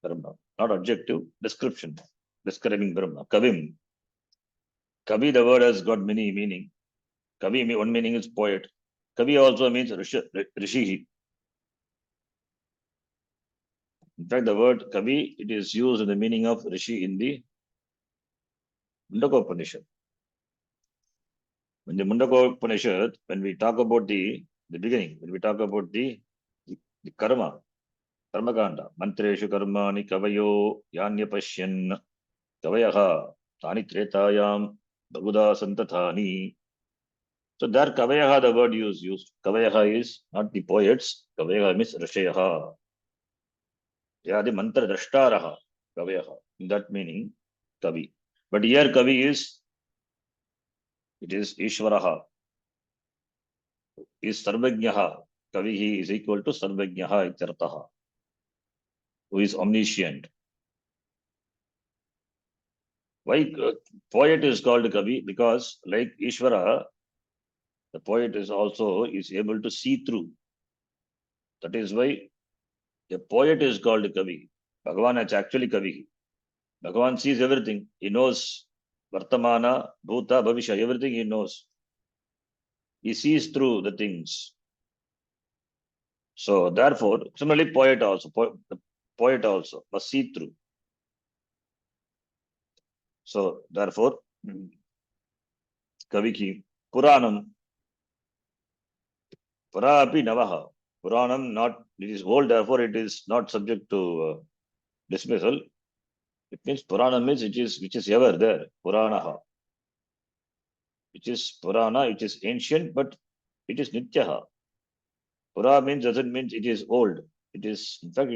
Brahma. Not adjective, description. Describing Brahma. Kavim. Kavi, the word has got many meaning. Kavi, one meaning is poet. Kavi also means Rishi. In fact, the word Kavi, it is used in the meaning of Rishi in the Mundaka Upanishad. In the Mundaka Upanishad, when we talk about the beginning, when we talk about the karma kanda, mantreshu karmani kavayo yanya pashyan kavayaha tani tretayam baguda santathani. So there kavayaha, the word used. Kavayaha is not the poets. Kavayaha means Rishayaha. They are the mantra drashtaraha, kavayaha. In that meaning, kavi. But here kavi it is Ishvaraha. Is Sarvajnaha. Kavihi is equal to Sarvajnaha ityartaha, who is omniscient. Why poet is called Kavi? Because like Ishvara, The poet is also able to see through. That is why a poet is called Kavi. Bhagavan is actually Kavi. Bhagavan sees everything. He knows Vartamana, Bhuta, Bhavisha, everything he knows. He sees through the things. So therefore, similarly, the poet also must see through. So therefore, Kaviki, Puranam, Pura api Navaha. Puranam not, it is old, therefore it is not subject to dismissal. It means Puranam means which is ever there. Puranaha. Which is Purana, it is ancient, but it is Nityaha. Pura means doesn't mean it is old. It is, in fact,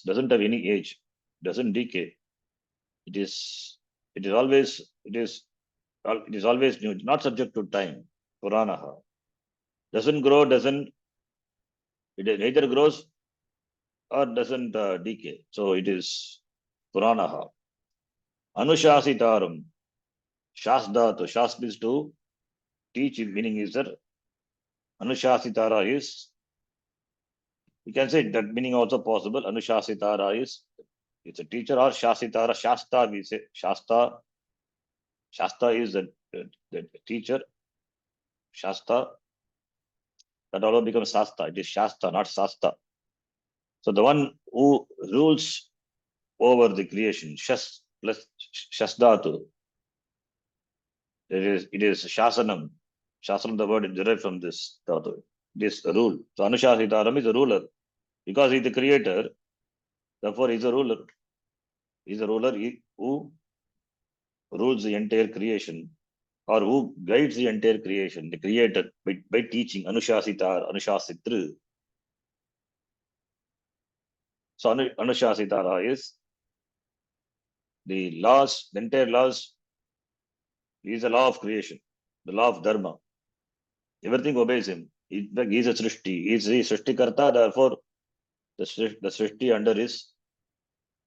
doesn't have any age, doesn't decay. It is always, it is always new, not subject to time. Puranaha. Doesn't grow, it neither grows or doesn't decay. So it is Puranaha. Anushasitaram. Shasdhatu. Shas means to teach, meaning is that Anushasitara is, you can say that meaning also possible. Anushasitara is, it's a teacher, or Shasitara, Shasta, we say. Shasta is the teacher. Shasta, that all becomes Shasta. It is Shasta, not Shasta. So the one who rules over the creation, Shas plus Shasdhatu, it is Shasanam. Shasanam, the word is derived from this dhatu. This rule. So Anushasitaram is a ruler. Because he is the creator, therefore he is a ruler. He is a ruler who rules the entire creation, or who guides the entire creation, the creator, by teaching. Anushasitar, Anushasitru. So Anushasitara is the laws, the entire laws is the law of creation, the law of dharma. Everything obeys him. He is a Srishti. He is the Srishtikarta, therefore the Srishti under his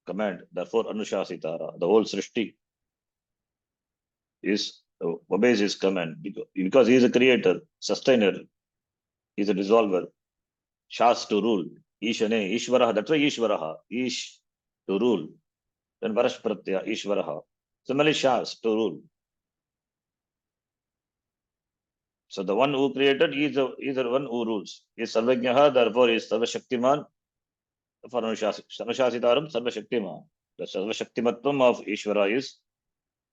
command. Therefore Anushasitara, the whole Srishti obeys his command, because he is a creator, sustainer, he is a dissolver. Shas to rule. Ishane, Ishvaraha, that's why Ishvaraha. Ish to rule. Then Varash Pratyaya, Ishvaraha. Similarly, Shas to rule. So the one who created is the one who rules. He is Sarvajnaha, therefore he is Sarvashaktiman. For Anushasitaram, Sarvashaktiman. The Sarvashaktimatvam of Ishvara is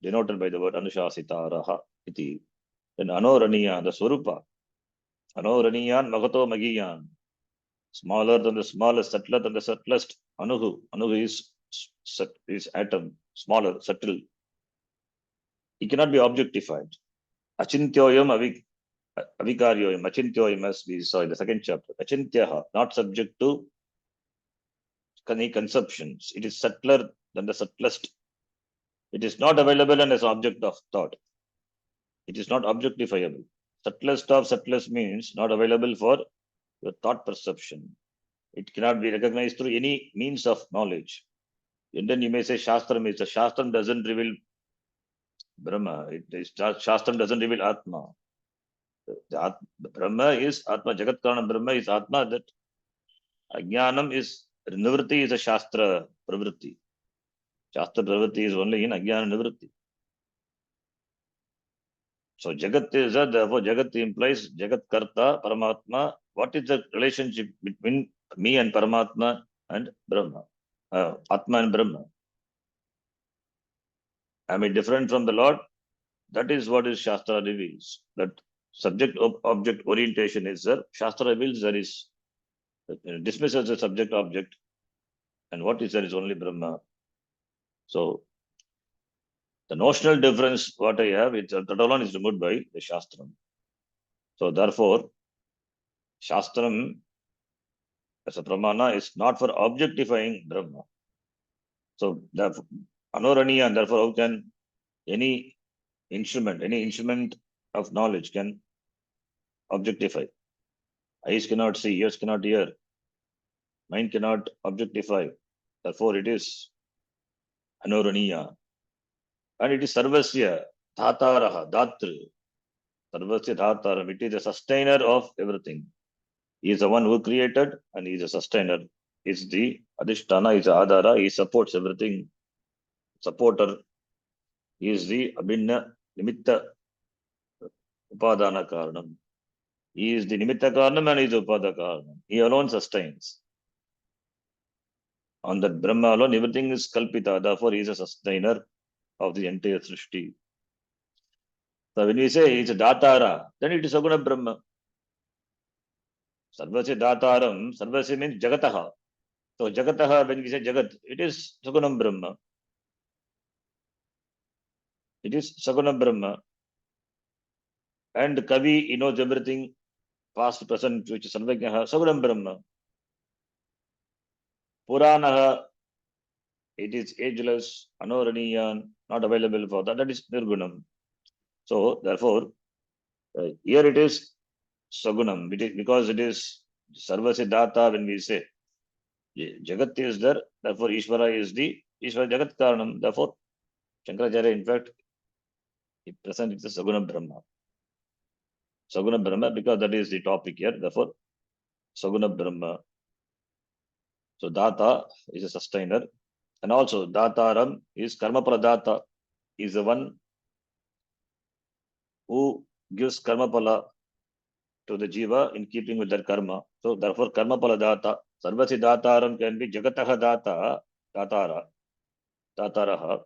denoted by the word Anushasitaraha iti. Then Anoraniya, the Swarupa. Anoraniyan, Magato Magiyan. Smaller than the smallest, subtler than the subtlest. Anuhu. Anuhu is atom, smaller, subtle. He cannot be objectified. Achintyoyam avikaryoyam. Achintyoyam, as we saw in the second chapter. Achintyaha, not subject to any conceptions. It is subtler than the subtlest. It is not available as an object of thought. It is not objectifiable. Subtlest of subtlest means not available for your thought perception. It cannot be recognized through any means of knowledge. And then you may say Shastram is, the Shastram doesn't reveal Brahma. Shastram doesn't reveal Atma. The Brahma is Atma. Jagat Karana Brahma is Atma. That Ajnanam is, Nivritti is a Shastra Pravritti. Shastra Pravritti is only in Ajnana Nivritti. So Jagat is that, therefore Jagat implies Jagat Karta, Paramatma. What is the relationship between me and Paramatma and Brahma? Atma and Brahma. Am I different from the Lord? That is what is Shastra reveals. That subject object orientation is there. Shastra reveals there is, dismisses the subject object, and what is there is only Brahma. So the notional difference what I have, that alone is removed by the Shastram. So therefore, Shastram as a Pramana is not for objectifying Brahma. So therefore, Anoraniya, and therefore how can any instrument of knowledge can objectify? Eyes cannot see, ears cannot hear, mind cannot objectify. Therefore it is Anoraniya. And it is Sarvasya, Dhataraha, Dhatru. Sarvasya Dhataram. It is a sustainer of everything. He is the one who created and he is a sustainer. He is the Adhisthana, he is the Adhara, he supports everything. Supporter. He is the Abhinna Nimitta Upadana Karanam. He is the Nimitta Karanam and he is the Upada Karanam. He alone sustains. On that Brahma alone, everything is Kalpita. Therefore, he is a sustainer of the entire Srishti. So when we say it's a Datara, then it is Saguna Brahma. Sarvasya Dataram, Sarvasya means Jagataha. So Jagataha, when we say Jagat, it is Sagunam Brahma. It is Sagunam Brahma. And Kavi, he knows everything, past, present, which is Sarvajnaha, Sagunam Brahma. Puranaha, it is ageless, Anoraniyan, not available for that. That is Nirgunam. So therefore, here it is Sagunam. It is, because it is Sarvasya Data when we say Jagat is there, therefore Ishvara is the Ishvara Jagat Karanam. Therefore, Shankaracharya, in fact, he presents the Saguna Brahma. Saguna Brahma, because that is the topic here. Therefore, Saguna Brahma. So Data is a sustainer. And also Dataram is Karma Pradata, is the one who gives Karma Pala to the Jiva in keeping with their karma. So therefore, Karma Pala Data, Sarvasi Dataram can be Jagataha Data, Datara, Dataraha,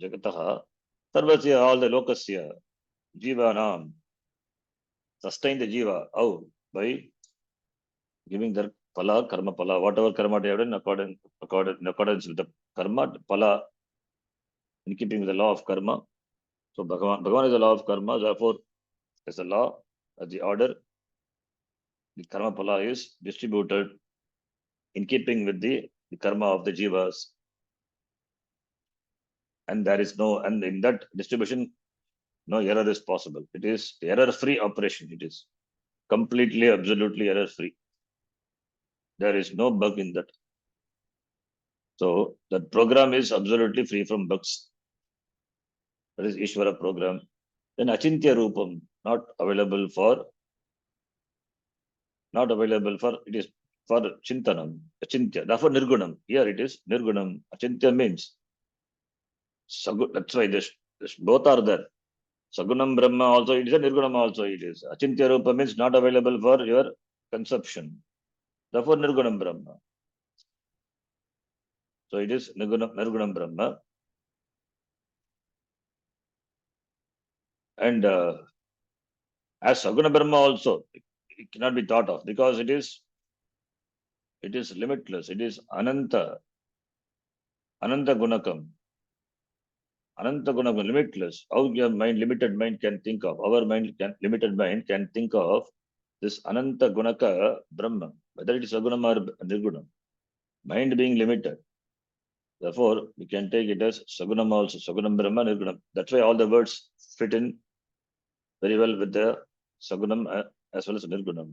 Jagataha, Sarvasya, all the Lokasya, Jiva Nam, sustain the Jiva. How? By giving their Pala, Karma Pala, whatever karma they have done in accordance with the karma, Pala, in keeping with the law of karma. So Bhagavan is the law of karma, therefore, as a law, as the order, the karma Pala is distributed in keeping with the karma of the Jivas. And there is no, and in that distribution, no error is possible. It is error-free operation. It is completely, absolutely error-free. There is no bug in that. So that program is absolutely free from bugs. That is Ishvara program. Then Achintya Rupam, not available for, it is for Chintanam, Achintya. Therefore Nirgunam. Here it is Nirgunam. Achintya means, that's why this both are there. Sagunam Brahma also it is, and Nirgunam also it is. Achintya Rupa means not available for your conception. Therefore Nirgunam Brahma. So it is Nirgunam Brahma. And as Saguna Brahma also, it cannot be thought of because it is limitless. It is Ananta Gunakam. Ananta Gunakam, limitless. How your mind, limited mind can think of, our limited mind can think of this Ananta Gunaka Brahma, whether it is Sagunam or Nirgunam. Mind being limited. Therefore, we can take it as Sagunam also, Sagunam Brahma, Nirgunam. That's why all the words fit in very well with the Sagunam as well as Nirgunam.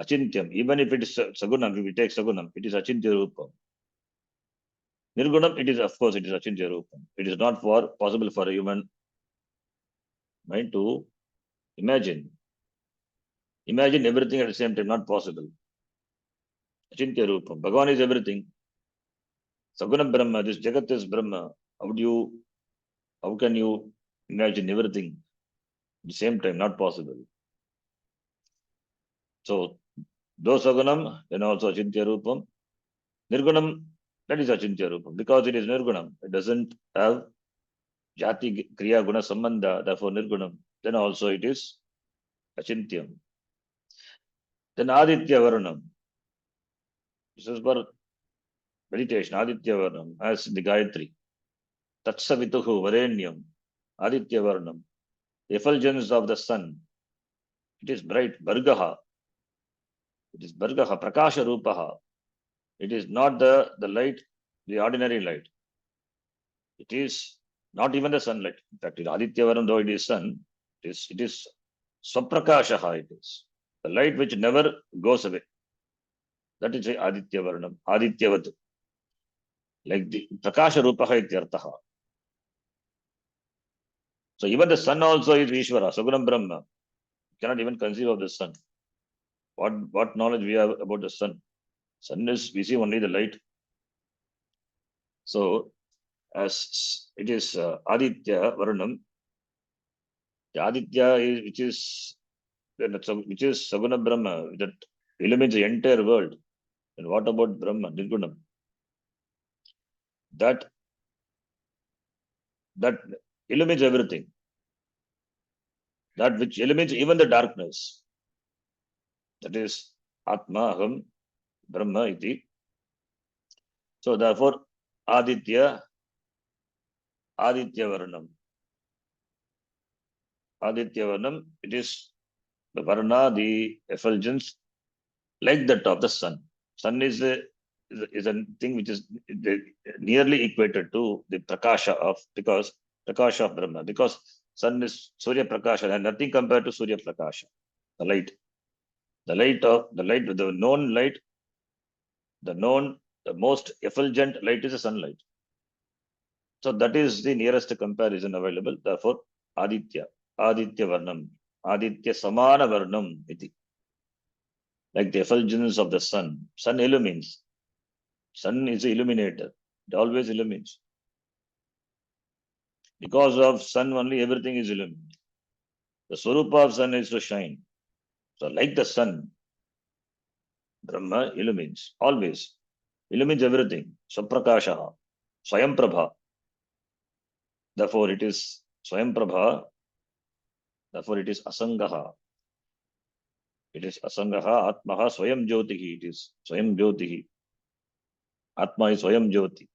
Achintyam, even if it is Sagunam, if we take Sagunam, it is Achintya Rupam. Nirgunam, it is, of course, it is Achintya Rupam. It is not possible for a human mind to imagine. Imagine everything at the same time, not possible. Achintya Rupam. Bhagavan is everything. Sagunam Brahma, this Jagat is Brahma. How can you imagine everything at the same time? Not possible. So, though Sagunam, then also Achintya Rupam. Nirgunam, that is Achintya Rupam. Because it is Nirgunam, it doesn't have Jati Kriya Guna Sambandha, therefore Nirgunam. Then also it is Achintyam. Then Aditya Varnam. This is for meditation, Aditya Varnam, as the Gayatri. Tatsavituhu Varenyam, Aditya Varnam. The effulgence of the sun. It is bright, Bhargaha. It is Bhargaha, Prakasha Rupaha. It is not the light, the ordinary light. It is not even the sunlight. In fact, Aditya Varnam, though it is sun, it is Swaprakashaha, it is. The light which never goes away. That is Aditya Varnam, Adityavat. Like the Prakasha Rupaha ityartaha. So even the sun also is Ishvara, Sagunam Brahma. Cannot even conceive of the sun. What knowledge we have about the sun? Sun is, we see only the light. So as it is Aditya Varunam, the Aditya is which is Saguna Brahma that illuminates the entire world. And what about Brahma, Nirgunam? That illuminates everything. That which illuminates even the darkness. That is Atma Aham Brahma iti. So therefore Aditya Varnam. Aditya Varnam, it is the Varna, the effulgence, like that of the sun. Sun is a thing which is nearly equated to the Prakasha of, because Prakasha of Brahma, because sun is Surya Prakasha and nothing compared to Surya Prakasha, the light. The known light, the most effulgent light is the sunlight. So that is the nearest comparison available. Therefore, Aditya Varnam, Aditya Samana Varnam iti. Like the effulgence of the sun. Sun illumines. Sun is the illuminator. It always illumines. Because of sun only everything is illuminated. The Swarupa of sun is to shine. So like the sun, Brahma illumines. Always. Illumines everything. Swaprakasha. Swayam Prabha. Therefore it is Swayam Prabha. Therefore it is Asangaha. It is Asangaha. Atmaha Swayam Jyotihi. It is Swayam Jyotihi. Atma is Swayam Jyoti.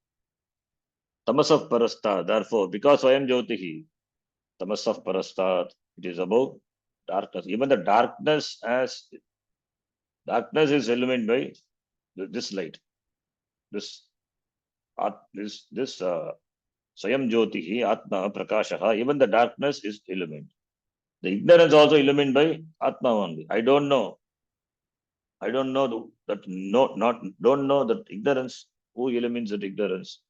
Tamasaf Parastad. Therefore, because Swayam Jyotihi, Tamasaf Parastad, it is above darkness. Even the darkness is illuminated by this light. This Swayam Jyotihi, Atma Prakashaha, even the darkness is illuminated. The ignorance also illuminated by Atma only. I don't know that ignorance. Who illuminates that ignorance?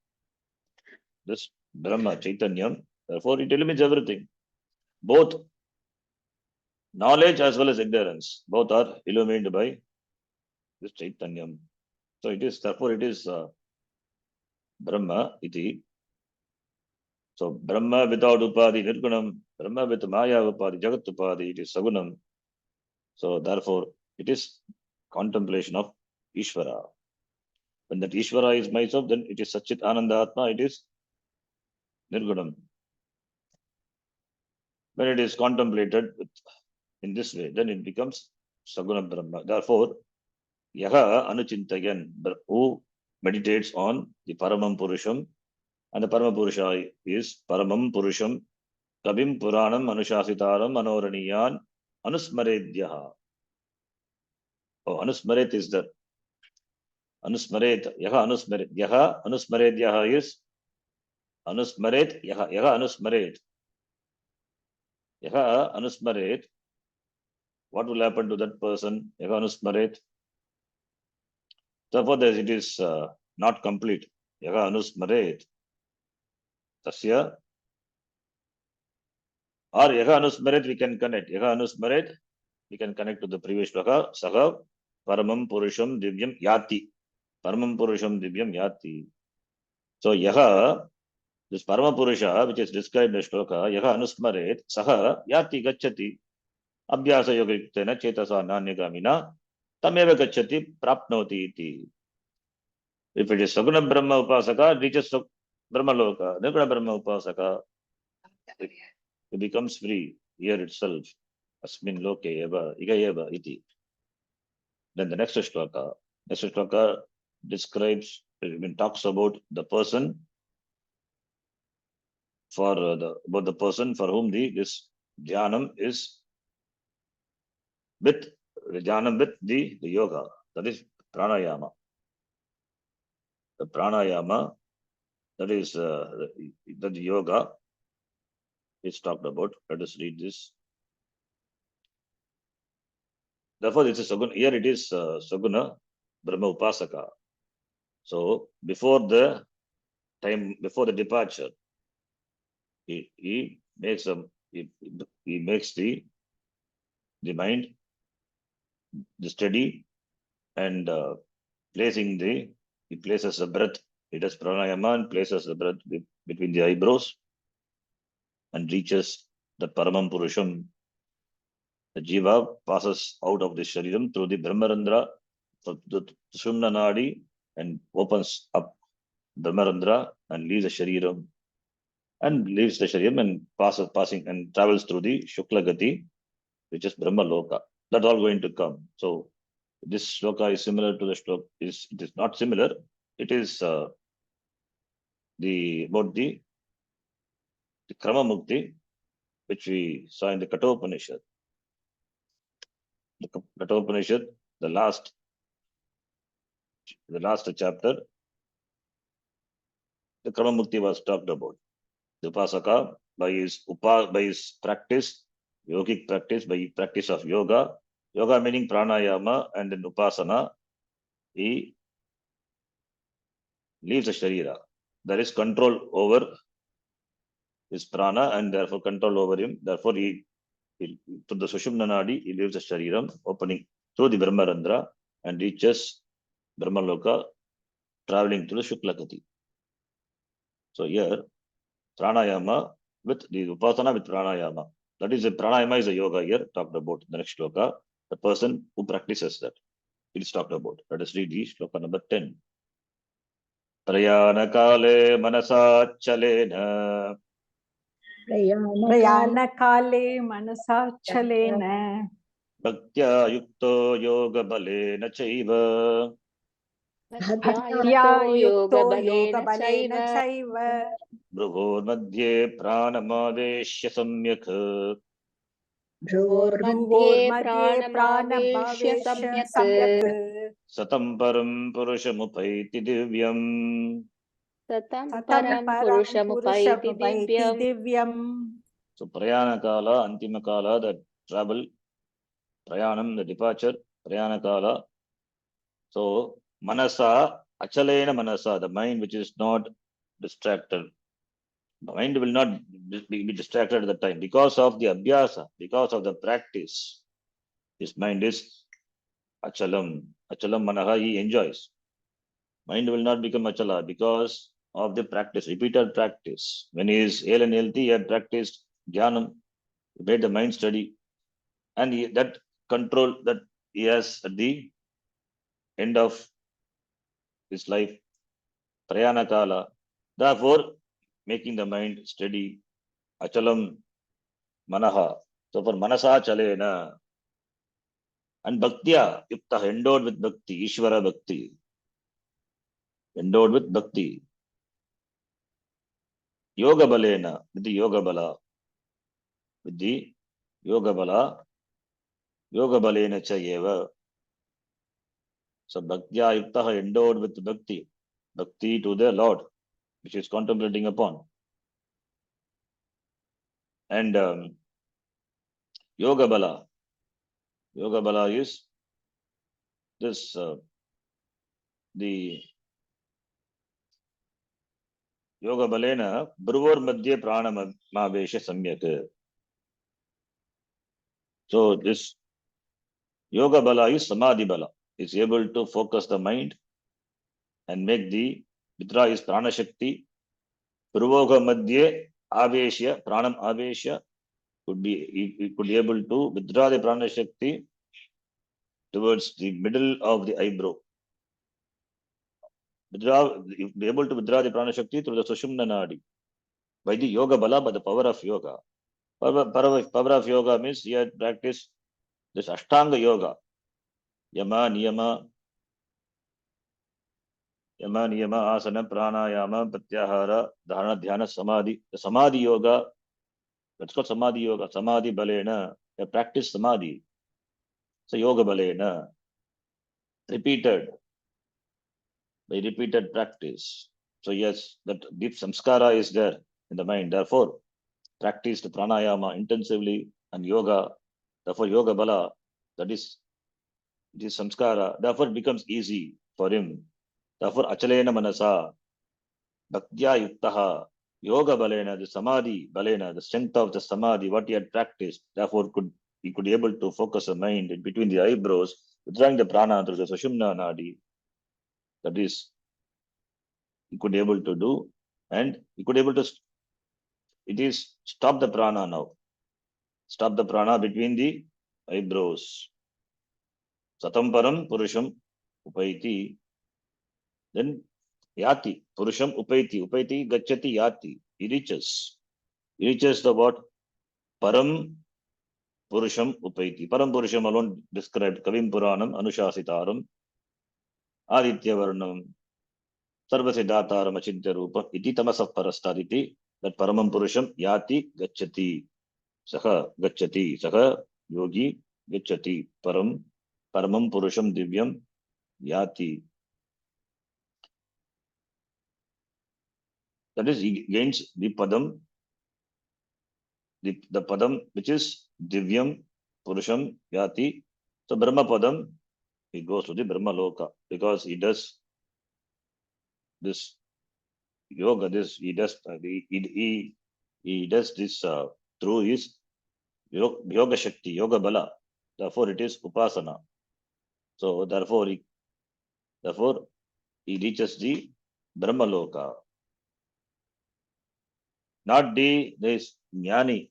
This Brahma, Chaitanyam. Therefore, it illuminates everything. Both knowledge as well as ignorance, both are illuminated by this Chaitanyam. So therefore it is Brahma iti. So Brahma without Upadi, Nirgunam, Brahma with Maya Upadi, Jagat Upadi, it is Sagunam. So therefore it is contemplation of Ishvara. When that Ishvara is myself, then it is Satchit Ananda Atma, it is Nirgunam. When it is contemplated in this way, then it becomes Saguna Brahma. Therefore, Yaha Anuchintayan, who meditates on the Paramam Purusham, and the Parama Purusha is Paramam Purusham, Kabim Puranam Anushasitaram Anoraniyan Anusmaredyaha. Oh, Anusmaret is the Anusmaret, Yaha Anusmaredyaha is Anusmaret, Yaha Anusmaret. Yaha Anusmaret. What will happen to that person? Yaha Anusmaret. Therefore, it is not complete. Yaha Anusmaret. Tasya. Or Yaha Anusmaret, we can connect. Yaha Anusmaret, we can connect to the previous shloka. Saha Paramam Purusham Divyam Yati. Paramam Purusham Divyam Yati. So Yaha, this Parama Purusha, which is described in the shloka, Yaha Anusmaret, Saha Yati Gachati. Abhyasa Yogitena Chetasa Nanyagamina. Tameva Gachati Prapnoti iti. If it is Saguna Brahma Upasaka, reaches Brahma Loka. Nirguna Brahma Upasaka, it becomes free here itself. Asmin Loke Eva, Igayeva iti. Then the next shloka describes, talks about the person about the person for whom this dhyanam is with the yoga, that is pranayama. The pranayama, that is the yoga is talked about. Let us read this. Therefore, this is Saguna. Here it is Saguna Brahma Upasaka. So before the departure, he makes he makes the mind the steady and he places the breath. He does pranayama and places the breath between the eyebrows and reaches the Paramam Purusham. The Jiva passes out of the Shariram through the Brahmarandra, the Sushumna Nadi, and opens up Brahmarandra and leaves the Shariram and passing and travels through the Shukla Gati, which is Brahma Loka. That's all going to come. So this shloka is similar to the shloka. It is not similar. It is about the Krama Mukti, which we saw in the Kathopanishad. The Kathopanishad, the last chapter, the Krama Mukti was talked about. The Upasaka, by his practice, yogic practice, by practice of yoga meaning pranayama, and then upasana, he leaves the sharira. There is control over his prana and therefore control over him. Therefore, he through the Sushumna Nadi, he leaves the shariram, opening through the Brahmarandra and reaches Brahmaloka, traveling to the Shuklagati. So here, pranayama with the upasana with pranayama. That is, the pranayama is a yoga here, talked about in the next shloka. The person who practices that, it is talked about. Let us read the shloka number 10. Prayana kale manasachalena प्रयाणकाले मनसाचलेन bhaktya yukto yoga balena chaiva भक्त्या युक्तो योगबलेन योगबलेन चैव चैव भ्रुवोर्मध्ये प्राणमावेश्य सम्यक् भ्रुवोर्मध्ये प्राणभावेश सम्यक् सतं परं पुरुषमुपैति दिव्यम्. सतं ततं परं परं पुरुषमुपैति पुरुषमुपैति दिव्यम्. दिव्यम्. So prayana kala, antima kala, the travel, prayanam, the departure, prayana kala. So manasa, achalena manasa, the mind which is not distracted. The mind will not be distracted at the time because of the abhyasa, because of the practice. His mind is achalam. Achalam manaha, he enjoys. Mind will not become achala because of the practice, repeated practice. When he is ill and healthy, he had practiced jnanam, he made the mind steady. And that control that he has at the end of his life, prayana kala. Therefore, making the mind steady, achalam manaha. So for manasa chalena. And bhaktya, yukta, endowed with bhakti, Ishvara bhakti. Endowed with bhakti. Yoga balena, with the yoga bala. With the yoga bala, yoga balena chayeva. So bhaktya yukta, endowed with bhakti. Bhakti to the Lord, which is contemplating upon. And yoga bala. Yoga bala is this, the yoga balena, bruvor madhye prana mavesha samyak. So this yoga bala is samadhi bala. Is able to focus the mind and make the vidra is prana shakti. Purvoga madhye aveshya, pranam aveshya could be able to withdraw the prana shakti towards the middle of the eyebrow. Be able to withdraw the prana shakti through the Sushumna Nadi by the yoga bala, by the power of yoga. Power of yoga means he had practiced this Ashtanga yoga. Yama, niyama, asana, pranayama, pratyahara, dharana, dhyana, samadhi. The samadhi yoga, that's called samadhi yoga. Samadhi balena, they practice samadhi. So yoga balena, repeated, by repeated practice. So yes, that deep samskara is there in the mind. Therefore, practice the pranayama intensively and yoga. Therefore, yoga bala, that is this samskara. Therefore, it becomes easy for him. Therefore, achalena manasa, bhaktya yuktaha. yoga balena, the samadhi balena, the strength of the samadhi, what he had practiced, therefore he could be able to focus the mind in between the eyebrows, withdrawing the prana through the Sushumna Nadi. That is, he could be able to do, and he could be able to, it is stop the prana now. Stop the prana between the eyebrows. Satam param purusham upaiti. Then yati, purusham upaiti, upaiti gacchati yati. He reaches. He reaches the what? Param purusham upaiti. Param purusham alone described Kavim Puranam Anushasitaram Aditya Varnam Sarvasiddhataram Achintya Rupa Iti Tamasah Parastaditi. That Paramam Purusham Yati Gacchati. Saha Gacchati. Saha Yogi Gacchati. Paramam Purusham Divyam Yati. That is, he gains the Padam, the Padam which is Divyam Purusham Yati. So Brahma Padam, he goes to the Brahma Loka because he does this yoga, this he does he does this through his yoga Shakti, yoga Bala. Therefore, it is Upasana. So therefore he reaches the Brahma Loka. Not this Jnani.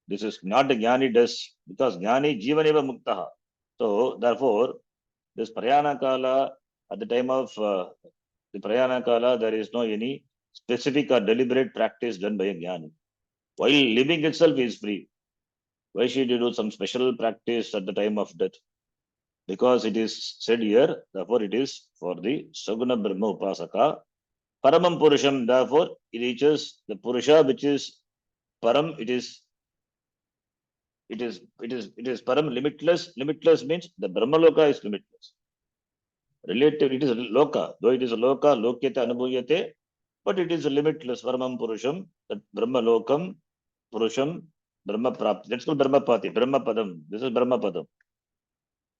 This is not the Jnani does, because Jnani Jivaneva Muktaha. So therefore, this Prayana Kala, at the time of the Prayana Kala, there is no any specific or deliberate practice done by a Jnani. While living itself is free. Why should you do some special practice at the time of death? Because it is said here, therefore it is for the Saguna Brahma Upasaka. Paramam Purusham, therefore it reaches the Purusha which is Param, it is Param, limitless. Limitless means the Brahma Loka is limitless. Relative, it is Loka. Though it is a Loka, Lokyate Anubhuyate, but it is a limitless Paramam Purusham, that Brahma Lokam, Purusham, Brahma Prapti. That's called Brahma Pati, Brahma Padam. This is Brahma Padam.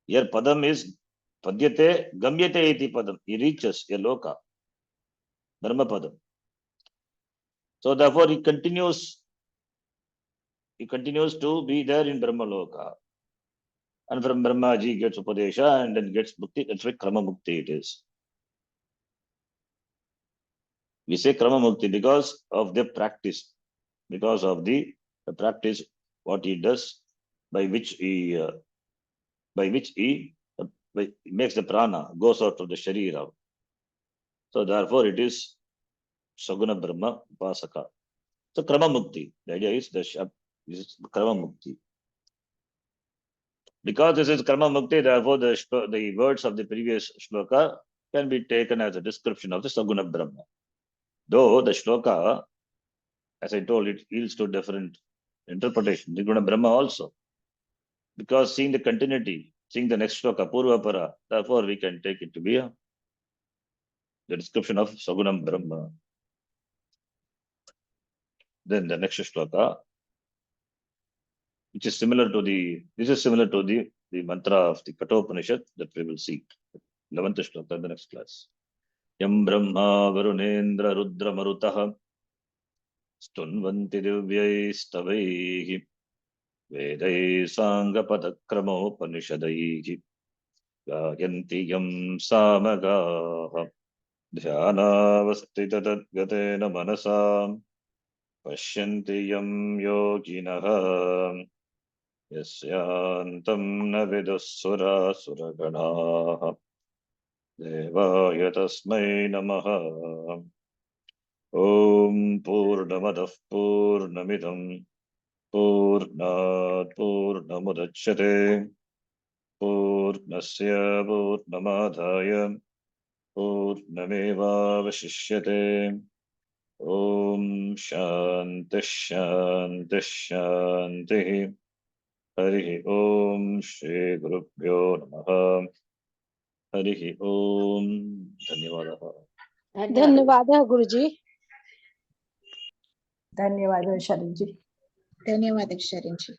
Here Padam is Padyate, Gamyate iti Padam. He reaches a Loka, Brahma Padam. So therefore he continues to be there in Brahma Loka. And from Brahmaji gets Upadesha and then gets Mukti. That's why Krama Mukti it is. We say Krama Mukti because of the practice. Because of the practice, what he does, by which he makes the prana, goes out of the Sharira. So therefore it is Saguna Brahma Upasaka. So Krama Mukti. The idea is this is Krama Mukti. Because this is Krama Mukti, therefore the words of the previous shloka can be taken as a description of the Saguna Brahma. Though the shloka, as I told, it yields to different interpretation. Nirguna Brahma also. Because seeing the continuity, seeing the next shloka, Purva Para, therefore we can take it to be the description of Sagunam Brahma. Then the next shloka, which is similar to the mantra of the Kathopanishad that we will see. 11th shloka in the next class. Yam Brahma Varunendra Rudra Marutaha Stunvanti Divyaistavaihi Vedai Sangapadakramopanishadaihi Gayanti Yam Samagaha Dhyanavastitadgatena Manasam Pashyanti Yam Yoginaha Yasyantam Navidasura Suraganaha Devaya Tasmai Namaha. Om Purnamadah Purnamidam Purnat Purnamudachyate Purnasya Purnamadhaya Purnameva Vashishyate. Om Shanti Shanti Shanti. Harihi Om Shri Gurubhyo Namaha. Harihi Om. Dhanyavadaha. धन्यवाद गुरुजी. धन्यवाद शरणजी. धन्यवाद शरणजी.